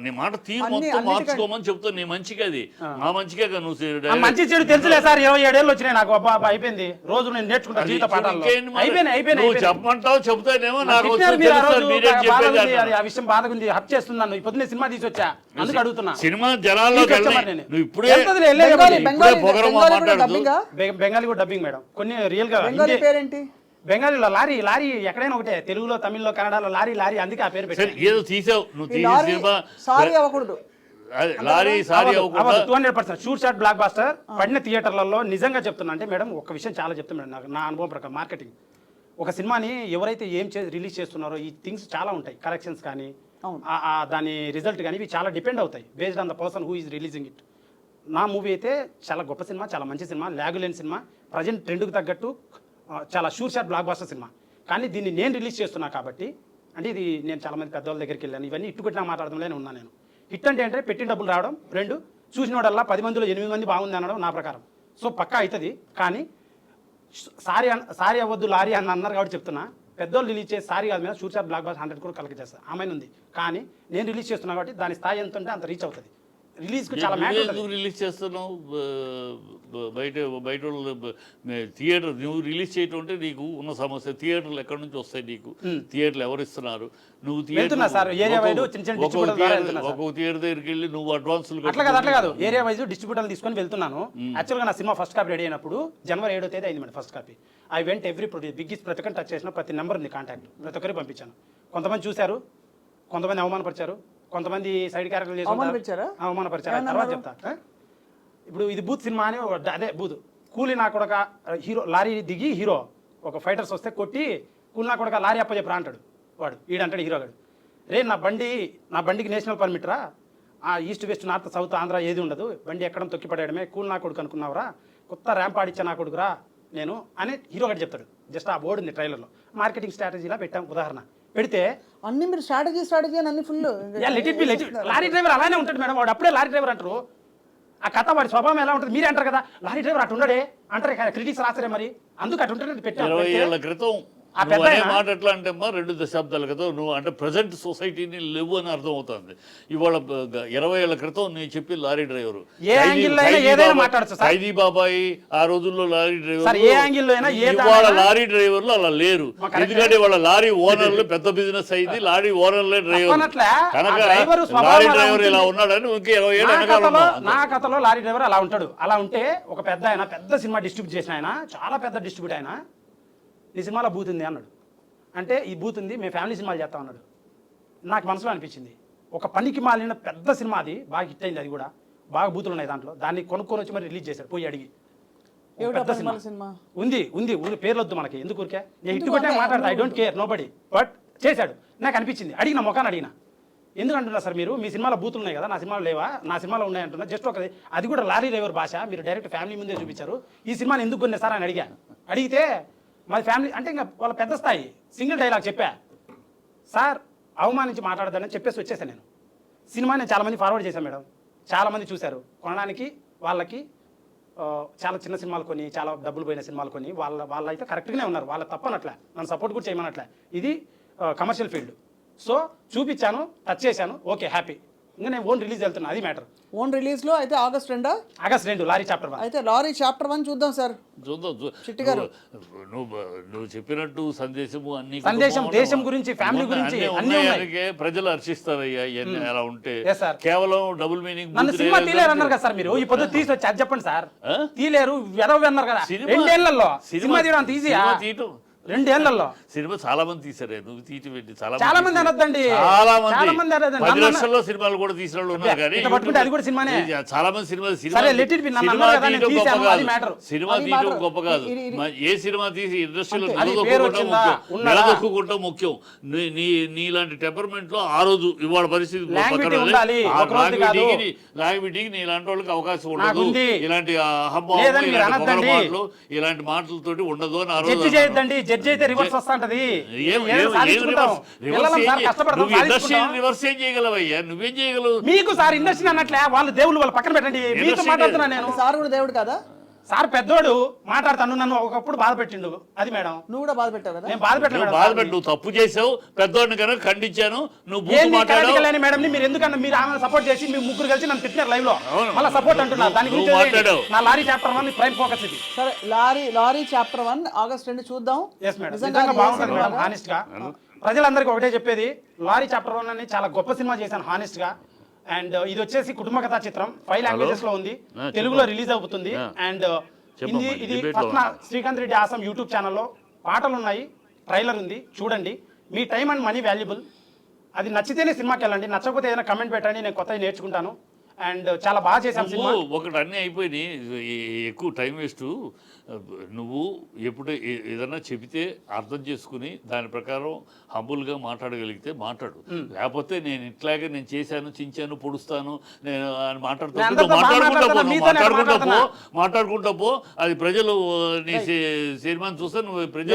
నీ మాట తీరు అన్ని- మొత్తం అన్నిటికంటే- మార్చుకోమని చెప్తావు. నీ మంచిగా అది మా మంచిగా నువ్వు ఆ మంచి చెడు తెలుసులే సార్. 27 ఏళ్ళు వచ్చినాయి నాకు. అబ్బా అయిపోయింది. రోజు నేను నేర్చుకుంటా జీవిత పాఠాల్లో. ఇంకేంటి మరి? అయిపోయినాయి. నువ్వు చెప్పమంటావు, చెప్తానేమో నాకు తిట్టారు మీరు ఆ రోజు. మీరేం చెప్పేది బాధగా ఉంది, అంటాను. ఆ విషయం బాధగా ఉంది. హత్య చేస్తున్నాను. ఇప్పుడు సినిమా తీసి వచ్చా, అందుకు అడుగుతున్నా. సినిమా జనాల్లోకి తీసుకొచ్చా వెళ్ళి మరి నేను. నువ్వు ఇప్పుడే ఎంతదిలే, వెళ్ళే బెంగాలీ కాబట్టి. ఇప్పుడే బెంగాలీ పొగరమా బెంగాలీ కూడా మాట్లాడుతూ డబ్బింగా? బెంగాలీ కూడా డబ్బింగ్ మేడం. కొన్ని రియల్ గా బెంగాలీ పేరేంటి? బెంగాలీలో లారీ ఎక్కడైనా ఒకటే. తెలుగులో, తమిళ్లో, కన్నడలో లారీ అందుకే ఆ పేరు సరే పెట్టారు. ఏదో తీసావు నువ్వు ఈ తీసిన లారీ సినిమా సారీ అవ్వకూడదు. అదే, లారీ సారీ అవ్వకుండా 200% షూట్ షాట్ బ్లాక్ బాస్టర్ పడిన థియేటర్లలో. నిజంగా చెప్తున్నా అంటే మేడం, ఒక విషయం చాలా చెప్తాను మేడం, నాకు నా అనుభవం ప్రకారం. మార్కెటింగ్ ఒక సినిమాని ఎవరైతే రిలీజ్ చేస్తున్నారో ఈ థింగ్స్ చాలా ఉంటాయి. కలెక్షన్స్ కానీ దాని రిజల్ట్ కానీ ఇవి చాలా డిపెండ్ అవుతాయి based on the person who is releasing it. నా మూవీ అయితే చాలా గొప్ప సినిమా, చాలా మంచి సినిమా, లేగులేని సినిమా, ప్రజెంట్ ట్రెండ్కి తగ్గట్టు చాలా షూర్ షాట్ బ్లాక్ బాస్టర్ సినిమా. కానీ దీన్ని నేను రిలీజ్ చేస్తున్నా కాబట్టి, అంటే ఇది నేను చాలా మంది పెద్దవాళ్ళ దగ్గరికి వెళ్ళాను, ఇవన్నీ ఇట్టుకొట్టినా మాట్లాడడంలోనే ఉన్నాను నేను. హిట్ అంటే ఏంటంటే పెట్టిన డబ్బులు రావడం, 2 చూసినోడల్లా 10 మందిలో 8 మంది బాగుంది అనడం నా ప్రకారం. సో పక్కా అవుతుంది. కానీ సారీ అవ్వద్దు లారీ అని అన్నారు కాబట్టి చెప్తున్నా. పెద్దోళ్ళు రిలీజ్ చేసి సారీ కాదు మీద షూర్ షాట్ బ్లాక్ బాస్టర్ 100 కూడా కలెక్ట్ చేస్తారు, ఆమె ఉంది. కానీ నేను రిలీజ్ చేస్తున్నా కాబట్టి దాని స్థాయి ఎంత ఉంటే అంత రీచ్ అవుతుంది. రిలీజ్కి చాలా మ్యాటర్ ఉంటుంది. ఎందుకు రిలీజ్ చేస్తున్నావు? బయట వాళ్ళు థియేటర్ నువ్వు రిలీజ్ చేయటం అంటే నీకు ఉన్న సమస్య. థియేటర్లు ఎక్కడి నుంచి వస్తాయి నీకు? థియేటర్లు ఎవరు ఇస్తున్నారు? నువ్వు వెళ్తున్నా సార్, ఏరియా వైడ్ చిన్న చిన్న డిస్ట్రిబ్యూటర్ ద్వారా వెళ్తున్నా సార్. ఒక్కొక్క థియేటర్ దగ్గరికి వెళ్ళి నువ్వు అడ్వాన్సులు అట్లా కాదు ఏరియా వైజ్ డిస్ట్రిబ్యూటర్లు తీసుకొని వెళ్తున్నాను. యాక్చువల్గా నా సినిమా ఫస్ట్ కాపీ రెడీ అయినప్పుడు జనవరి 7వ తేదీ అయింది madam first copy. I went every biggest ప్రతి ఒక్కరిని టచ్ చేసిన ప్రతి నెంబర్ ఉంది కాంటాక్ట్, ప్రతి ఒక్కరికి పంపించాను. కొంతమంది చూశారు, కొంతమంది అవమానపరిచారు, కొంతమంది సైడ్ క్యారెక్టర్లు చేసి అవమానపరిచారు. తర్వాత చెప్తా. ఇప్పుడు ఇది బూత్ సినిమా అని అదే బూత్ కూలి నా కొడక హీరో లారీ దిగి హీరో ఒక ఫైటర్స్ వస్తే కొట్టి కూలి నా కొడక లారీ అప్పచెప్పరా అంటాడు వాడు. ఈడంటాడు హీరో గారు, రే నా బండికి నేషనల్ పర్మిట్ రా, east west north south Andhra ఏది ఉండదు, బండి ఎక్కడం తొక్కి పడేయడమే, కూలి నా కొడుకు అనుకున్నావురా, కొత్త ర్యాంప్ ఆడిచ్చా నా కొడుకురా నేను అని హీరో గారు చెప్తాడు. జస్ట్ ఆ బోర్డు ఉంది ట్రైలర్లో. మార్కెటింగ్ స్ట్రాటజీలా పెట్టాం ఉదాహరణ పెడితే అన్ని మీరు స్ట్రాటజీ అని అన్ని ఫుల్ లారీ డ్రైవర్ అలానే ఉంటాడు మేడం. వాడు అప్పుడే లారీ డ్రైవర్ అంటారు. ఆ కథ వాడి స్వభావం ఎలా ఉంటుంది మీరే అంటారు కదా, లారీ డ్రైవర్ అటు ఉండడే అంటారు కదా, క్రిటిక్స్ రాసరే మరి అందుకు అటు ఉంటుంది. 20 ఏళ్ల క్రితం నువ్వు అనే మాట ఎట్లా అంటే అమ్మా 2 దశాబ్దాల క్రితం నువ్వు అంటే ప్రజెంట్ సొసైటీని లేవు అని అర్థం అవుతుంది. ఇవాళ 20 ఏళ్ల క్రితం నేను చెప్పి లారీ డ్రైవర్ ఖైదీ బాబాయి ఆ రోజుల్లో లారీ డ్రైవర్, ఇవాళ లారీ డ్రైవర్లు అలా లేరు. ఎందుకంటే వాళ్ళ లారీ ఓనర్లు పెద్ద బిజినెస్ అయింది, లారీ ఓనర్లే డ్రైవర్ కనుక లారీ డ్రైవర్ ఇలా ఉన్నాడని ఇంక 20 ఏళ్ళు వెనకాల. నా కథలో లారీ డ్రైవర్ అలా ఉంటాడు. అలా ఉంటే ఒక పెద్ద సినిమా డిస్ట్రిబ్యూట్ చేసిన ఆయన, చాలా పెద్ద డిస్ట్రిబ్యూట్ ఆయన, నీ సినిమాలో బూత్ ఉంది అన్నాడు. అంటే ఈ బూత్ ఉంది, మేము ఫ్యామిలీ సినిమాలు చేస్తాం అన్నాడు. నాకు మనసులో అనిపించింది ఒక పనికి మాలిన పెద్ద సినిమా, అది బాగా హిట్ అయింది, అది కూడా బాగా బూతులు ఉన్నాయి దాంట్లో, దాన్ని కొనుక్కొని వచ్చి మరి రిలీజ్ చేశారు పోయి అడిగి. పెద్ద సినిమా ఉంది పేర్లు వద్దు మనకి ఎందుకు ఊరికే, నేను హిట్ కొట్టే మాట్లాడతా, I don't care nobody, but చేశాడు. నాకు అనిపించింది, అడిగిన మొఖాన్ని అడిగిన, ఎందుకు అంటున్నా సార్ మీరు మీ సినిమాలో బూతులు ఉన్నాయి కదా, నా సినిమాలో లేవా? నా సినిమాలో ఉన్నాయి అంటున్నా. జస్ట్ ఒక అది కూడా లారీ డ్రైవర్ భాష మీరు డైరెక్ట్ ఫ్యామిలీ ముందే చూపించారు, ఈ సినిమాని ఎందుకు కొన్నా సార్ అని అడిగితే మాది ఫ్యామిలీ అంటే ఇంకా వాళ్ళ పెద్ద స్థాయి సింగిల్ డైలాగ్ చెప్పా, సార్ అవమానించి మాట్లాడదానని చెప్పేసి వచ్చేసాను నేను. సినిమా నేను చాలామంది ఫార్వర్డ్ చేశాను మేడం, చాలామంది చూశారు. కొనడానికి వాళ్ళకి చాలా చిన్న సినిమాలు కొని, చాలా డబ్బులు పోయిన సినిమాలు కొని వాళ్ళ అయితే కరెక్ట్గానే ఉన్నారు, వాళ్ళ తప్పనట్లే, నన్ను సపోర్ట్ కూడా చేయమనట్లే. ఇది కమర్షియల్ ఫీల్డ్. సో చూపించాను, టచ్ చేశాను, ఓకే హ్యాపీ. ఇంకా నేను ఓన్ రిలీజ్ వెళ్తున్నా, అది మ్యాటర్. ఓన్ రిలీజ్లో అయితే ఆగస్ట్ 2 లారీ చాప్టర్ 1. అయితే లారీ చాప్టర్ 1 చూద్దాం సార్. చిట్టి గారు నువ్వు చెప్పినట్టు సందేశం దేశం గురించి, ఫ్యామిలీ గురించి అన్ని ప్రజలు హర్షిస్తారయ్యా ఇవన్నీ అలా ఉంటే. కేవలం డబుల్ మీనింగ్ నన్ను సినిమా తీలేరు అన్నారు కదా సార్ మీరు, ఈ పొద్దు తీసి వచ్చి అది చెప్పండి సార్. తీలేరు ఎదవ అన్నారు కదా, 2 ఏళ్లలో సినిమా తీయడం అంత ఈజీయా? 2 ఏళ్లలో సినిమా చాలా మంది తీసారే, నువ్వు తీసి పెట్టి చాలా మంది అనొద్దండి, చాలా మంది 10 లక్షల్లో సినిమాలు కూడా తీసిన వాళ్ళు ఉన్నారు. కానీ అది కూడా సినిమానే, చాలా మంది సినిమా తీయడం గొప్ప కాదు. ఏ సినిమా తీసి ఇండస్ట్రీలో నిలదొక్కుంటాం ముఖ్యం. నీలాంటి టెంపర్మెంట్ లో ఆ రోజు ఇవాళ పరిస్థితి లాగిబిటీకి నీలాంటి వాళ్ళకి అవకాశం ఉండదు. ఇలాంటి అహంభావం ఇలాంటి మాటలతోటి ఉండదు అని ఆ రోజు రివర్స్ ఏం చేయగలవయ్యా? నువ్వేం చేయగలవు? మీకు సార్ ఇండస్ట్రీ అన్నట్లే వాళ్ళు దేవుళ్ళు వాళ్ళు పక్కన పెట్టండి, మీతో మాట్లాడుతున్నా నేను. సార్ కూడా దేవుడు కదా సార్, పెద్దోడు మాట్లాడతాను, నన్ను ఒకప్పుడు బాధ పెట్టిండు. అది మేడం నువ్వు కూడా బాధ పెట్టావు కదా. నేను బాధ పెట్టాను, నువ్వు తప్పు చేసావు, పెద్దోడిని కనుక ఖండించాను, నువ్వు మేడం మీరు ఎందుకన్నా మీరు ఆమె సపోర్ట్ చేసి మీ ముగ్గురు కలిసి నన్ను తిట్టినారు లైవ్ లో, మళ్ళీ సపోర్ట్ అంటున్నారు. దాని గురించి నా లారీ చాప్టర్ 1 ప్రైమ్ ఫోకస్ ఇది. సరే లారీ చాప్టర్ 1 ఆగస్ట్ 2 చూద్దాం. నిజంగా బాగుంటుంది మేడం. హానెస్ట్ గా ప్రజలందరికీ ఒకటే చెప్పేది, లారీ చాప్టర్ 1 అని చాలా గొప్ప సినిమా చేశాను హానెస్ట్ గా. అండ్ ఇది వచ్చేసి కుటుంబ కథా చిత్రం, 5 లాంగ్వేజెస్ లో ఉంది, తెలుగులో రిలీజ్ అవుతుంది. అండ్ ఇది first Srikanth Reddy awesome YouTube ఛానల్లో పాటలు ఉన్నాయి, ట్రైలర్ ఉంది, చూడండి. మీ టైం అండ్ మనీ వాల్యుబుల్. అది నచ్చితేనే సినిమాకి వెళ్ళండి, నచ్చకపోతే ఏదైనా కమెంట్ పెట్టండి, నేను కొత్తగా నేర్చుకుంటాను. అండ్ చాలా బాగా చేశాను సినిమా. ఒకటి అన్నీ అయిపోయినాయి, ఎక్కువ టైం వేస్ట్. నువ్వు ఎప్పుడు ఏదన్నా చెబితే అర్థం చేసుకుని దాని ప్రకారం హంబుల్గా మాట్లాడగలిగితే మాట్లాడు. లేకపోతే నేను ఇట్లాగే నేను చేశాను, చించాను, పొడుస్తాను నేను అని మాట్లాడుకుంటా పో. అది ప్రజలు నీ సినిమాని చూస్తే నువ్వు ప్రజలు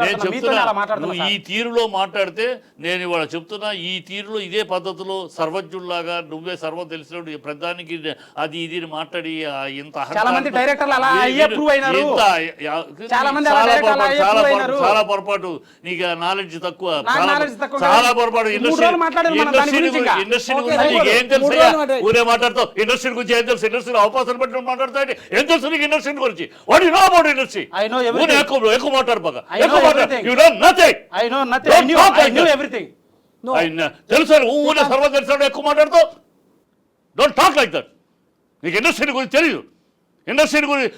నేను చెప్తున్నా, నువ్వు ఈ తీరులో మాట్లాడితే నేను ఇవాళ చెప్తున్నా, ఈ తీరులో ఇదే పద్ధతిలో సర్వజ్ఞుల్లాగా నువ్వే సర్వం తెలిసి చేసినప్పుడు ప్రధానికి అది ఇది అని మాట్లాడి ఇంత చాలా మంది డైరెక్టర్లు అలా అయ్యే prove అయినారు. చాలా మంది అలా చాలా డైరెక్టర్లు అయ్యే prove అయినారు. చాలా పొరపాటు, నీకు నాలెడ్జ్ తక్కువ, నాకు knowledge తక్కువ చాలా కాదు. పొరపాటు. మూడు రోజులు మాట్లాడారు మనం దాని గురించి ఇంకా. ఇండస్ట్రీ Okay, గురించి నీకు ఏం తెలుసు? మూడు రోజులు మాట్లాడారు. ఊరే మాట్లాడతావు ఇండస్ట్రీ గురించి ఏం తెలుసు? ఇండస్ట్రీ అవకాశాలు బట్టి మాట్లాడతాయి. ఏం తెలుసు నీకు ఇండస్ట్రీ గురించి? What you know about industry? I know everything. ఎక్కువ మాట్లాడు బాగా, I know ఎక్కువ మాట్లాడు. everything. You know nothing. I know nothing. I knew everything. No. తెలుసు ఊరే సర్వం తెలుసు, ఎక్కువ మాట్లాడుతావు. Don't talk like that. నీకు ఇండస్ట్రీ గురించి తెలియదు. ఇండస్ట్రీ గురించి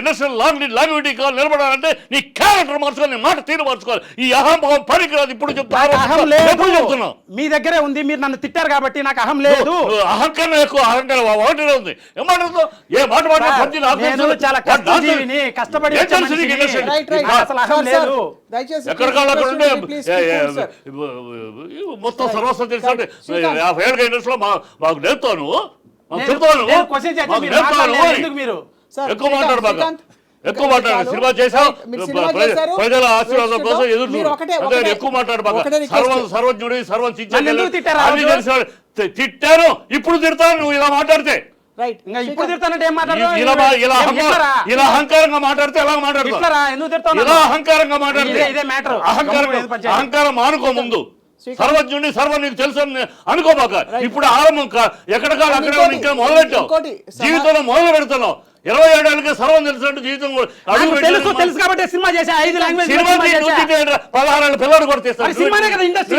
ఇండస్ట్రీ లాంగ్విటీ నిలబడాలంటే నీ క్యారెక్టర్ మార్చుకోవాలి, నీ మాట తీరు మార్చుకోవాలి. ఈ అహంభావం పనికిరాదు. ఇప్పుడు నాకు అహం లేదు. చెప్తున్నావు. మీ దగ్గరే ఉంది, మీరు నన్ను తిట్టారు కాబట్టి నాకు అహం లేదు. అహంకారం ఎక్కువ, అహంకారం ఒకటినే ఉంది. ఏం మాట్లాడుతావు? ఏ మాట నేను చాలా కష్టజీవిని, కష్టపడి వచ్చే మనిషిని. Right, right. నాకు అసలు అహం Sir, sir. లేదు. దయచేసి ఎక్కడ కాళ్ళు అక్కడ ఉంటే please keep cool, sir. మొత్తం సర్వస్వం తెలుసు. శ్రీకాంత్. 50 ఏళ్ళ ఇండస్ట్రీలో మాకు నేర్పుతావు నువ్వు, మాకు నేను- చెప్తావు నువ్వు, నేను question చేస్తే మాకు మీరు నేర్పుతావు మాట్లాడలేదు. నువ్వు. ఎందుకు మీరు? Sir, ఎక్కువ మాట్లాడు బాగా, శ్రీకాంత్, ఎక్కువ మాట్లాడు. చాలు. సినిమా చేసావు, మీరు సినిమా చేశారు. ప్రజల ఆశీర్వాదం Next కోసం లో ఎదురు మీరు చూడు. ఒకటే- అంతే, ఒకటే- ఎక్కువ మాట్లాడు బాగా. ఒకటే request. సర్వజ్ఞుడి, సర్వం నన్ను ఎందుకు తిట్టారు ఆ అన్ని రోజు? తెలిసేవాడు. తిట్టాను, ఇప్పుడు తిడతాను నువ్వు ఇలా మాట్లాడితే. రైట్ ఇంకా ఇప్పుడు తిడతానంటే ఏం మాట్లాడతావు? ఇలా అహంకారంగా మాట్లాడితే ఎలా మాట్లాడతావు? ఇట్లరా? ఎందుకు తిడతావు? ఇలా అహంకారంగా మాట్లాడితే ఇదే matter. అహంకారం మానుకో ముందు. సర్వజ్ఞుడి సర్వం నీకు తెలుసు అని అనుకోబాక. ఇప్పుడు ఆరంభం ఎక్కడ కాదు అక్కడే ఇంకా మొదలెట్టావు. జీవితంలో మొదలు పెడుతున్నావు. 27 ఏళ్ళకి సర్వం తెలిసినట్టు జీవితం తెలుసు కాబట్టి సినిమా చేసా. 5 లాంగ్వేజ్ సినిమా 16 ఏళ్ళ పిల్లలు కూడా తీస్తారు. సినిమానే కదా ఇండస్ట్రీ.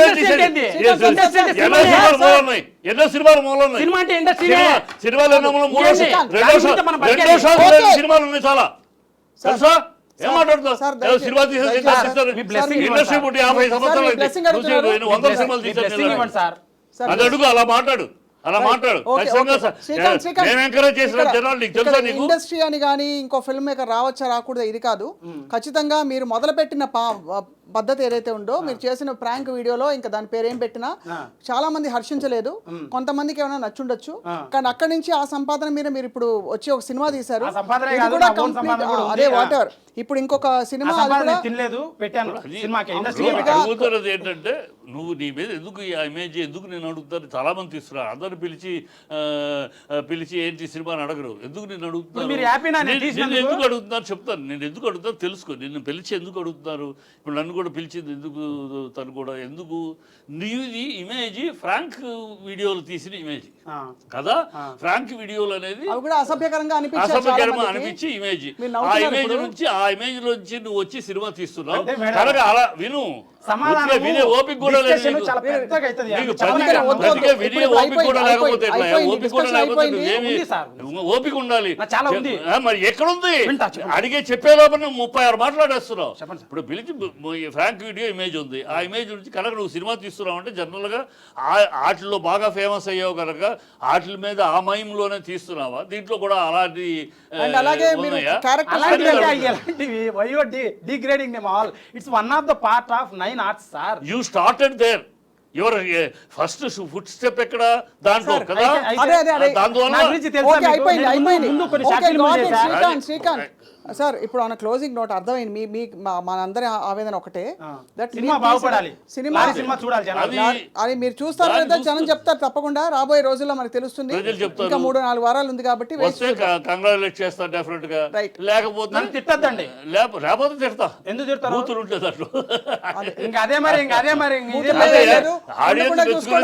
ఎన్నో సినిమాలు మూలం ఉన్నాయి. సినిమా అంటే ఇండస్ట్రీ. సినిమాలు ఎన్నో మూలం. ఏంటి? రెండో సినిమాలు ఉన్నాయి చాలా. తెలుసా? ఏం మాట్లాడుతావు? సినిమా తీసేస్తారు. మీ blessing ఇండస్ట్రీ పుట్టి 50 సంవత్సరాలు మీ blessing అడుగుతున్నారు. 100 సినిమాలు ఇవ్వండి సార్. అది అడుగు, అలా మాట్లాడు, అలా మాట్లాడు. ఖచ్చితంగా నేను ఎంకరేజ్ చేసిన జనాలు నీకు తెలుసా? నీకు ఇండస్ట్రీ అని కానీ ఇంకో ఫిల్మ్ మేకర్ రావచ్చా రాకూడదు ఇది కాదు. ఖచ్చితంగా మీరు మొదలుపెట్టిన పద్ధతి ఏదైతే ఉందో, మీరు చేసిన ప్రాంక్ వీడియోలో ఇంకా దాని పేరు ఏం పెట్టినా చాలా మంది హర్షించలేదు. కొంతమందికి ఏమైనా నచ్చుండొచ్చు, కానీ అక్కడి నుంచి ఆ సంపాదన మీద మీరు ఇప్పుడు వచ్చి ఒక సినిమా తీశారు. ఇది కూడా complete, అదే వాట్ ఎవర్. ఇప్పుడు ఇంకొక సినిమా తినలేదు పెట్టాను సినిమాకి. అడుగుతున్నది ఏంటంటే, నువ్వు నీ మీద ఎందుకు ఈ ఇమేజ్ ఎందుకు నేను అడుగుతాను? చాలా మంది తీస్తున్నారు. అందరు పిలిచి ఏంటి సినిమా అని అడగరు. ఎందుకు నేను అడుగుతున్నాను? నేను ఎందుకు అడుగుతున్నాను చెప్తాను. నేను ఎందుకు అడుగుతాను తెలుసుకో. నిన్ను పిలిచి ఎందుకు అడుగుతున్నారు? ఇప్పుడు నన్ను కూడా పిలిచింది ఎందుకు? తను కూడా ఎందుకు? నీది ఇమేజ్ ఫ్రాంక్ వీడియోలు తీసిన ఇమేజ్ కదా. ఫ్రాంక్ వీడియోలు అనేది అసభ్యకరంగా అనిపించి ఇమేజ్, ఆ ఇమేజ్ నుంచి నువ్వు వచ్చి సినిమా తీస్తున్నావు కనుక అలా విను. వినే ఓపిక కూడా లేదు. వినే ఓపిక కూడా లేకపోతే ఓపిక ఉండాలి. మరి ఎక్కడుంది? అడిగే చెప్పే లోపల నువ్వు 36 మాట్లాడేస్తున్నావు. ఇప్పుడు పిలిచి ఫ్రాంక్ వీడియో ఇమేజ్ ఉంది, ఆ ఇమేజ్ నుంచి కనుక నువ్వు సినిమా తీస్తున్నావు అంటే జనరల్ గా వాటిల్లో బాగా ఫేమస్ అయ్యావు కనుక వాటి మీద ఆ మైంలోనే తీస్తున్నావా? దీంట్లో కూడా అలాంటి you started there. Your first foot step ఎక్కడ దాంట్లో కదా. శ్రీకాంత్ సార్, ఇప్పుడు మన క్లోజింగ్ నోట్ అర్థమైంది. మీ మనందరి ఆవేదన ఒకటే, సినిమా బాగుపడాలి, సినిమా అది మీరు చూస్తారు లేదా జనం చెప్తారు. తప్పకుండా రాబోయే రోజుల్లో మనకు తెలుస్తుంది. ఇంకా 3-4 వారాలు ఉంది కాబట్టి కంగ్రాచులేట్ చేస్తా డెఫినెట్ గా. లేకపోతే తిట్టద్దండి, లేకపోతే తిడతా. ఎందుకు తిడతారు? కూతురు ఉంటుంది అట్లు. అదే మరి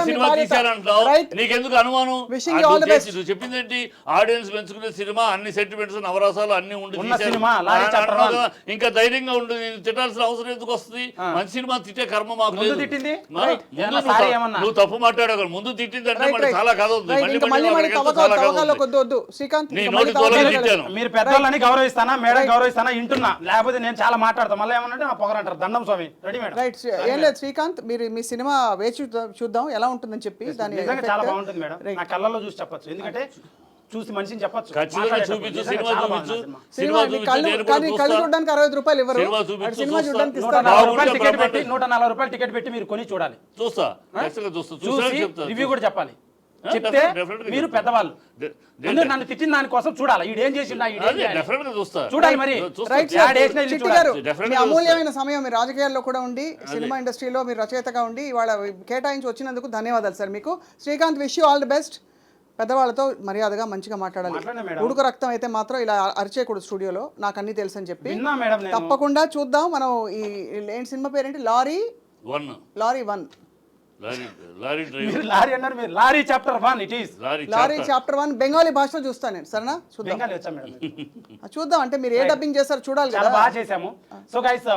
సినిమా తీశారంటావు, నీకెందుకు అనుమానం? నువ్వు చెప్పింది ఏంటి? ఆడియన్స్ పెంచుకునే సినిమా, అన్ని సెంటిమెంట్స్ నవరసాలు అన్ని ఉండి ఇంకా ధైర్యంగా ఉండి తిట్టాల్సిన అవసరం ఎందుకు వస్తుంది? మంచి సినిమా తిట్టే కర్మ మాకు లేదు. నువ్వు తప్పు మాట్లాడగలరు. ముందు తిట్టింది అంటే మళ్ళీ చాలా కథ ఉంది. మీరు పెద్దవాళ్ళని గౌరవిస్తానా, మేడం గౌరవిస్తానా వింటున్నా, లేకపోతే నేను చాలా మాట్లాడతాను. మళ్ళీ ఏమన్నా నా పొగరంటారు. దండం స్వామి. Ready madam. రైట్. ఏం లేదు శ్రీకాంత్, మీరు మీ సినిమా వేచి చూద్దాం ఎలా ఉంటుందని చెప్పి. దాని చాలా బాగుంటుంది మేడం. నా కళ్ళలో చూసి చెప్పచ్చు, ఎందుకంటే చూసి మనిషిని చెప్పచ్చు. చూపించు, సినిమా చూపించు. కళ్ళు చూడడానికి 60 రూపాయలు ఇవ్వరు. సినిమా చూడడానికి 140 రూపాయలు టికెట్ పెట్టి మీరు కొని చూడాలి. చూసి రివ్యూ కూడా చెప్పాలి. చెప్తే మీరు పెద్దవాళ్ళు నన్ను తిట్టిన దాని కోసం చూడాలి. ఈడేం చేసిండా చూడాలి. మరి అమూల్యమైన సమయం మీ రాజకీయాల్లో కూడా ఉండి, సినిమా ఇండస్ట్రీలో మీరు రచయితగా ఉండి ఇవాళ కేటాయించి వచ్చినందుకు ధన్యవాదాలు సార్ మీకు. Srikanth, wish you all the best. పెద్దవాళ్ళతో మర్యాదగా మంచిగా మాట్లాడాలి. మాట్లాడినా మేడం. ఉడుకు రక్తం అయితే మాత్రం ఇలా అరిచేయకూడదు స్టూడియోలో, నాకు అన్ని తెలుసు అని చెప్పి. విన్నా మేడం నేను. తప్పకుండా చూద్దాం మనం. ఈ ఏంటి సినిమా పేరేంటి? లారీ 1 లారీ 1 లారీ డ్రైవర్ మీరు లారీ అన్నారు, మీరు lorry chapter 1 it is. Lorry chapter 1 Bengali భాషలో చూస్తాను నేను. సరేనా? చూద్దాం. బెంగాలీ వచ్చా మేడం? చూద్దాం. అంటే మీరు ఏ డబ్బింగ్ చేస్తారు చూడాలి చాలా కదా. బాగా చేసాము. సో గైస్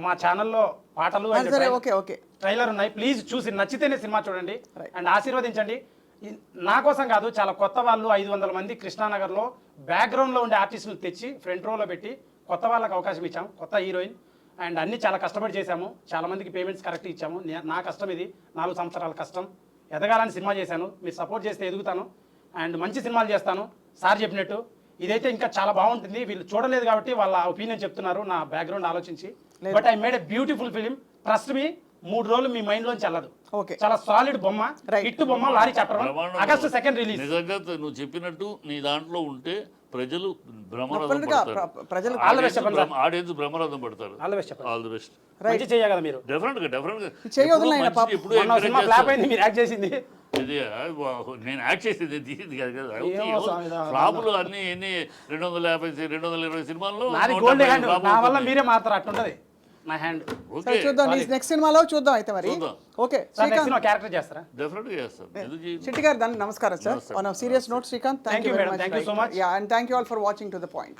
మా ఛానల్లో పాటలు and సరే, ఓకే ట్రైలర్ ఉన్నాయి. ప్లీజ్ చూసి నచ్చితేనే సినిమా చూడండి అండ్ ఆశీర్వదించండి. నా కోసం కాదు, చాలా కొత్త వాళ్ళు 500 మంది కృష్ణానగర్లో బ్యాక్గ్రౌండ్లో ఉండే ఆర్టిస్టులు తెచ్చి ఫ్రంట్ రోలో పెట్టి కొత్త వాళ్ళకి అవకాశం ఇచ్చాము. కొత్త హీరోయిన్ అండ్ అన్ని చాలా కష్టపడి చేశాము. చాలా మందికి పేమెంట్స్ కరెక్ట్ ఇచ్చాము. నా కష్టం ఇది, 4 సంవత్సరాల కష్టం. ఎదగాలని సినిమా చేశాను. మీరు సపోర్ట్ చేస్తే ఎదుగుతాను అండ్ మంచి సినిమాలు చేస్తాను. సార్ చెప్పినట్టు ఇదైతే ఇంకా చాలా బాగుంటుంది. వీళ్ళు చూడలేదు కాబట్టి వాళ్ళ ఒపీనియన్ చెప్తున్నారు నా బ్యాక్గ్రౌండ్ ఆలోచించి. But I made a beautiful film. Trust me, 3 రోజులు మీ మైండ్ లోంచి వెళ్ళదు. ఓకే. చాలా సాలిడ్ బొమ్మ, ఇట్టు బొమ్మ. లారీ చాప్టర్ 1 బ్రహ్మాండం. August 2 release. నిజంగా నువ్వు చెప్పినట్టు నీ దాంట్లో ఉంటే ప్రజలు బ్రహ్మరథం Definitely గా పడతారు. ప్రజలు All the best చెప్పండి సార్. ఆడియన్స్ బ్రహ్మరథం పడతారు. ఆల్ ది బెస్ట్ చెప్పండి. All the best. మంచి చేయ కదా మీరు. డెఫినెట్ గా చేయొద్దులే ఆయన పాపం. ఎప్పుడు మొన్న సినిమా ఫ్లాప్ అయింది, మీరు యాక్ట్ చేసింది. ఇది నేను యాక్ట్ చేసేది తీసింది కాదు కదా. ఏమో స్వామి, ఫ్లాపులు అన్ని ఎన్ని 250 220 సినిమాల్లో నాది 150 గోల్డ్ హ్యాండ్. ఫ్లాపులు నా వల్ల అవుతున్నాయి. మీరే మాత్రం అట్టుంటది నా హ్యాండ్. సరే చూద్దాం. నెక్స్ట్ సినిమాలో చూద్దాం అయితే మరి. చూద్దాం. Okay sir next Srikanth character చేస్తారా? డెఫినెట్ గా చేస్తాం. ఎందుకు చేయను? శెట్టి గారు నమస్కారం sir. On serious note Srikanth, Thank thank you you, very madam. Much. Thank you so much. Yeah, and thank you all for watching to the point.